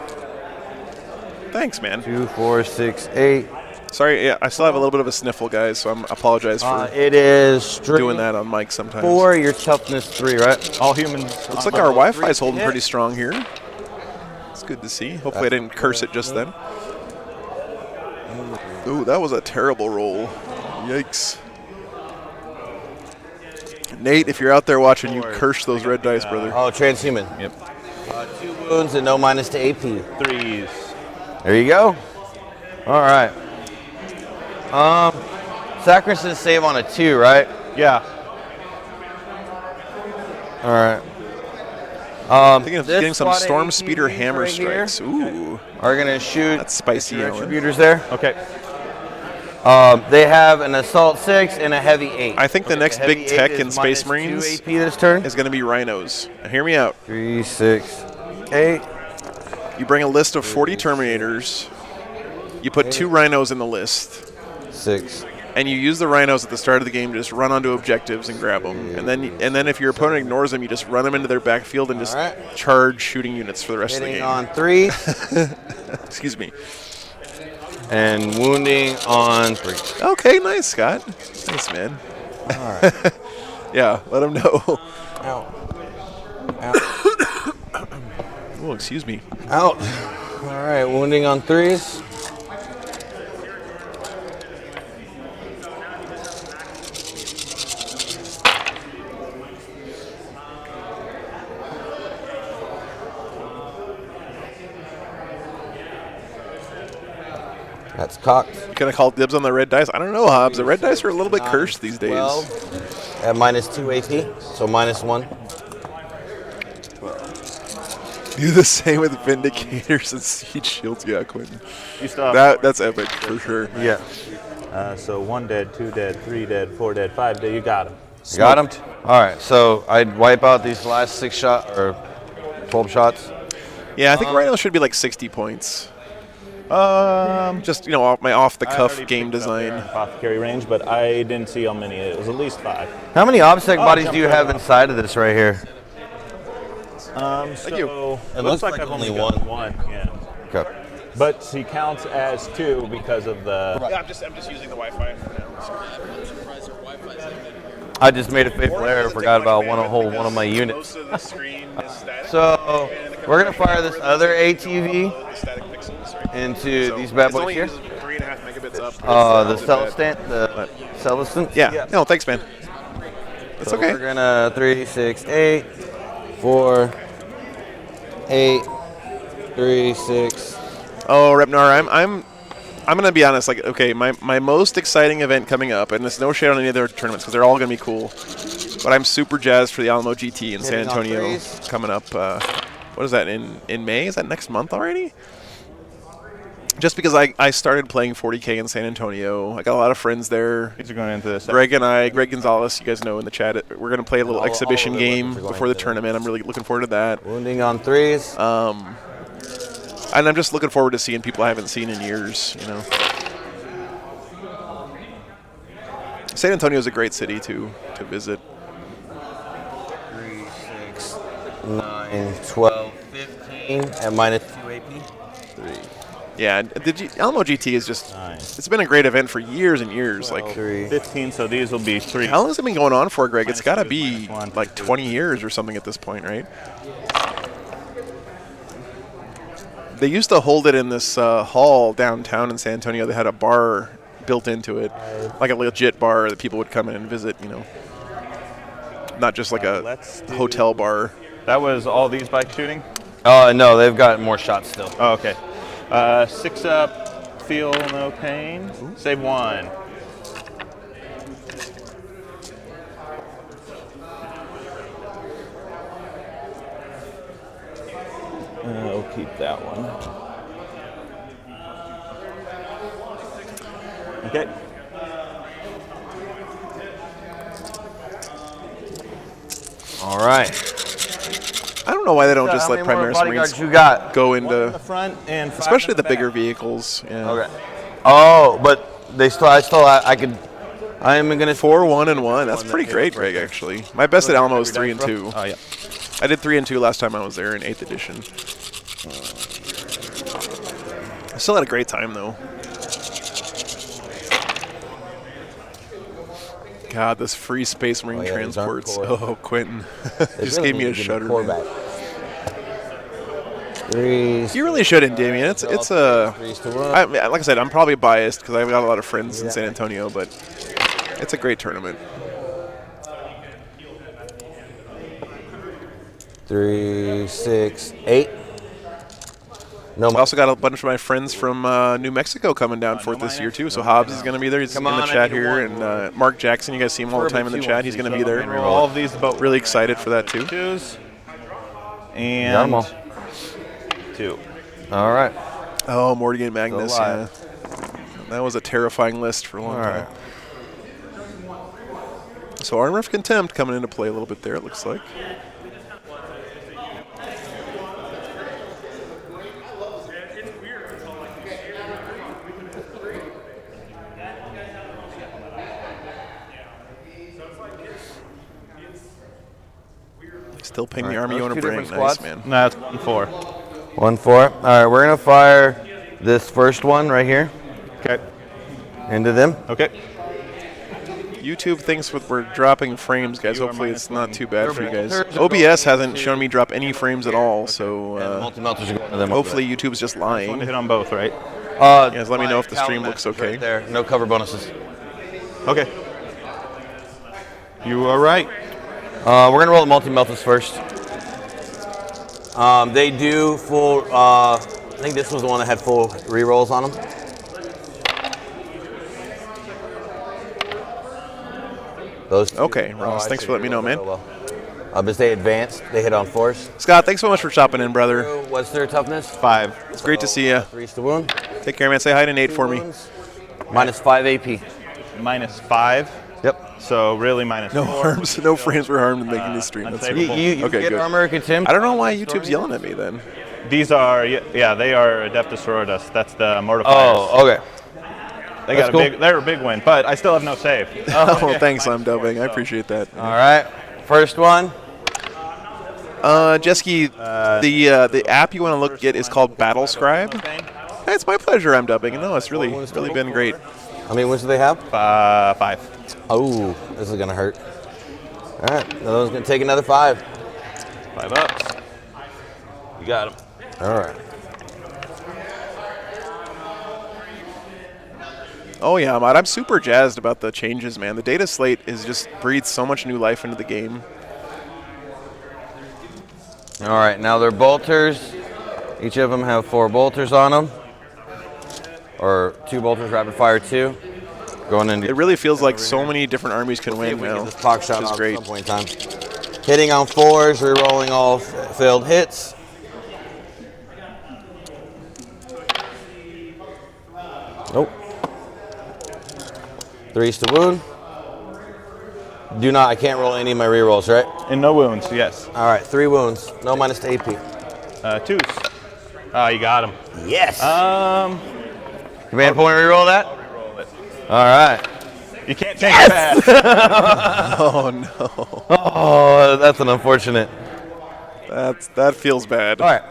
Thanks, man. 2, 4, 6, 8. Sorry, yeah, I still have a little bit of a sniffle, guys, so I apologize for It is doing that on mic sometimes. 4, your toughness 3, right? All humans. Looks like our Wi-Fi is holding pretty strong here. It's good to see. Hopefully I didn't curse it just then. Ooh, that was a terrible roll. Yikes. Nate, if you're out there watching, you curse those red dice, brother. Oh, transhuman. Yep. 2 wounds and no minus to AP. 3s. There you go. All right. Sacristan save on a 2, right? Yeah. All right. Thinking of This getting some squad of Storm ATVs Speeder hammer right here strikes. Ooh, Are gonna shoot. that's spicy, your Alan. retributors there. Okay. They have an assault 6 and a heavy 8. I think the next Heavy big 8 tech is in Space minus 2 Marines AP this turn. is going to be rhinos. Now, hear me out. 3, 6, 8. You bring a list of 40 Terminators. You put 2 rhinos in the list. 6. And you use the rhinos at the start of the game to just run onto objectives and grab them. And then if your opponent ignores them, you just run them into their backfield and just Alright. charge shooting units for the rest Hitting of the game. on 3 Excuse me. and wounding on 3. Okay, nice, Scott. Nice, man. All right. Yeah, let them know. Out. Oh, excuse me. Out. All right, wounding on 3s. That's cocked. You gonna call dibs on the red dice? I don't know, Hobbs. The red dice are a little bit cursed these days. 12 at minus 2 AP, so -1. Do the same with Vindicators and Siege Shields. Yeah, Quentin. You still have That's epic for sure. Yeah. so 1 dead, 2 dead, 3 dead, 4 dead, 5 dead. You got him. You got him? All right, so I'd wipe out these last 6 shots or 12 shots. Yeah, I think Rhino should be like 60 points. Just off the cuff game design. Apothecary range, but I didn't see how many. It was at least 5. How many OBSEC bodies do you have inside of this right here? Thank you. It looks like I've only only got one. 1. Yeah. Okay. But he counts as 2 because of the. Yeah, I'm just using the Wi-Fi for now. I just made a fateful error. Forgot about one of my units. Most of the screen is static. So we're gonna fire this other ATV The static pixels, right? into these bad It's boys only here. 3.5 megabits up. The Celestant, Yeah. No, thanks, man. That's So okay. we're gonna 3, 6, 8, 4, 8, 3, 6. Oh, Repnar, I'm gonna be honest. Like, okay, my most exciting event coming up, and there's no shade on any other tournaments because they're all gonna be cool. But I'm super jazzed for the Alamo GT in San Hitting on Antonio threes. coming up. What is that in May? Is that next month already? Just because I started playing 40K in San Antonio, I got a lot of friends there. These are going into this. Greg Gonzalez, you guys know in the chat, we're going to play a little All exhibition of the game weapons are going before the into tournament. I'm really looking forward to that. Wounding on 3s. And I'm just looking forward to seeing people I haven't seen in years, San Antonio is a great city to visit. 3, 6, 9, 12, 15 at minus 2 AP. 3. Yeah, Alamo GT is just, it's been a great event for years and years. 12, Like 3. 15, so these will be 3. How long has it been going on for, Greg? It's got to -2 be -1, like 20 years or something at this point, right? They used to hold it in this hall downtown in San Antonio. They had a bar built into it, like a legit bar that people would come in and visit, you know. Not just like a hotel bar. That was all these bike shooting? No, they've got more shots still. Oh, okay. 6 up, feel no pain. Save 1. We'll keep that one. Okay. All right. I don't know why they don't just How let many more Primaris bodyguards Marines you got? go 1 in the into, front and 5 especially in the back. bigger vehicles. Yeah. Okay. Oh, but they still. I could. I am gonna 4, 1, and 1. That's pretty great, Greg. Actually, my best at Alamo is 3 and 2. Oh, yeah. I did 3 and 2 last time I was there in 8th edition. I still had a great time though. God, this free Space Marine yeah, these aren't transports. core. Oh, Quentin, just gave me a shudder. Man. 3. You really shouldn't, Damien. It's a. 3s to 1. Like I said, I'm probably biased because I've got a lot of friends in San Antonio, but it's a great tournament. 3, 6, 8. No. I also got a bunch of my friends from New Mexico coming down for it this year too. So Hobbs is going to be there. He's in the chat here, and Mark Jackson. You guys see him all the time in the chat. He's going to be there. All of these boat Really excited for that too. 2s. Got 'em And all. 2. All right. Oh, Morgan Magnus. Still Yeah, alive. that was a terrifying list for a long All time. right. So Armor of Contempt coming into play a little bit there. It looks like. Still ping the Army those owner two brain. different Nice, squads? man. No, it's 1-4. 1-4. All right, we're gonna fire this first one right here Okay. into them. Okay. YouTube thinks we're dropping frames, guys. You are Hopefully it's -1. not too bad for you guys. Turns OBS hasn't shown me drop any frames at all, so Multi-melters are going to them. hopefully YouTube's just Want to lying. hit on both, right? Guys, let me know if the stream looks okay. Right there. No cover bonuses. Okay. You are right. We're gonna roll the multi-melters first. They do full. I think this was the one that had full rerolls on them. Those. Okay, Ross, thanks for letting me know, man. But they advanced. They hit on force. Scott, thanks so much for chopping in, brother. What's their toughness? 5. It's great to see you. 3s to wound. Take care, man. Say hi to Nate for me. Minus 5 AP. -5. Yep. So really -4. No harms, no frames were harmed in making this stream. That's unsavable. right. You Okay, get good. armor contempt. I don't know why YouTube's yelling at me then. These are, yeah, they are Adeptus Sororitas. That's the mortifiers. Oh, okay. they that's got a big, they're a big win, but I still have no save. Oh, thanks, I'm dubbing. I appreciate that. All right. First one. Jesky, the app you want to look at is called Battle Scribe. Hey, it's my pleasure. I'm dubbing. No, it's really been great. How many wins do they have? 5. Oh, this is gonna hurt. All right, another one's gonna take another 5. 5 ups. You got him. All right. Oh yeah, Ahmad, I'm super jazzed about the changes, man. The data slate is just breathes so much new life into the game. All right, now they're bolters. Each of them have 4 bolters on them, or 2 bolters, rapid fire 2. Going into. It really feels like so many different armies can See win if we now, get this clock which shot is off great. at some point in time. Hitting on 4s, rerolling all failed hits. Nope. 3s to wound. I can't roll any of my rerolls, right? And no wounds, yes. All right, 3 wounds. No minus to AP. 2s. Oh, you got him. Yes. Um, Command point reroll that? roll it. All right. You can't change it fast. Oh no, Oh, that's an unfortunate. that feels bad. All right.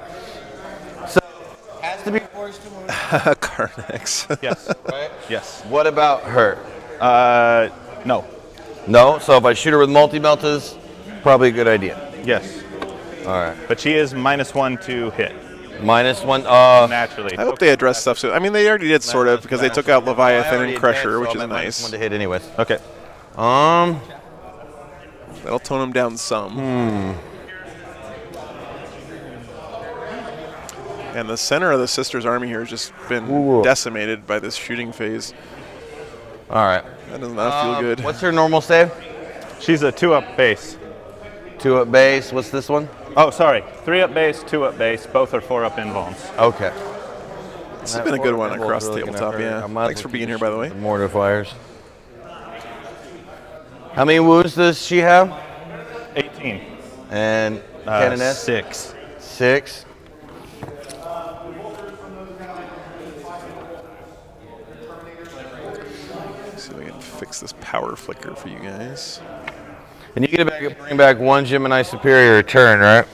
So has to be forced to wound. Carnex. Yes. Right? Yes. What about her? No. No. So if I shoot her with multi-meltas, probably a good idea. Yes. All right. But she is -1 to hit. -1. Naturally. I hope they address stuff soon. I mean, they already did sort of because they took out Leviathan and Crusher, which is nice. -1 to hit, anyways. Okay. That'll tone them down some. And the center of the Sisters' army here has just been decimated by this shooting phase. All right. That does not feel good. What's her normal save? She's a 2-up base. 2-up base. What's this one? Oh, sorry. 3-up base, 2-up base. Both are 4-up invulns. Okay. This has been a good one across the tabletop, yeah. Thanks for being here, by the way. Mortifiers. How many wounds does she have? 18. And Cannoness? 6. 6. See if I can fix this power flicker for you guys. And you get to bring back 1 Gemini Superior a turn, right?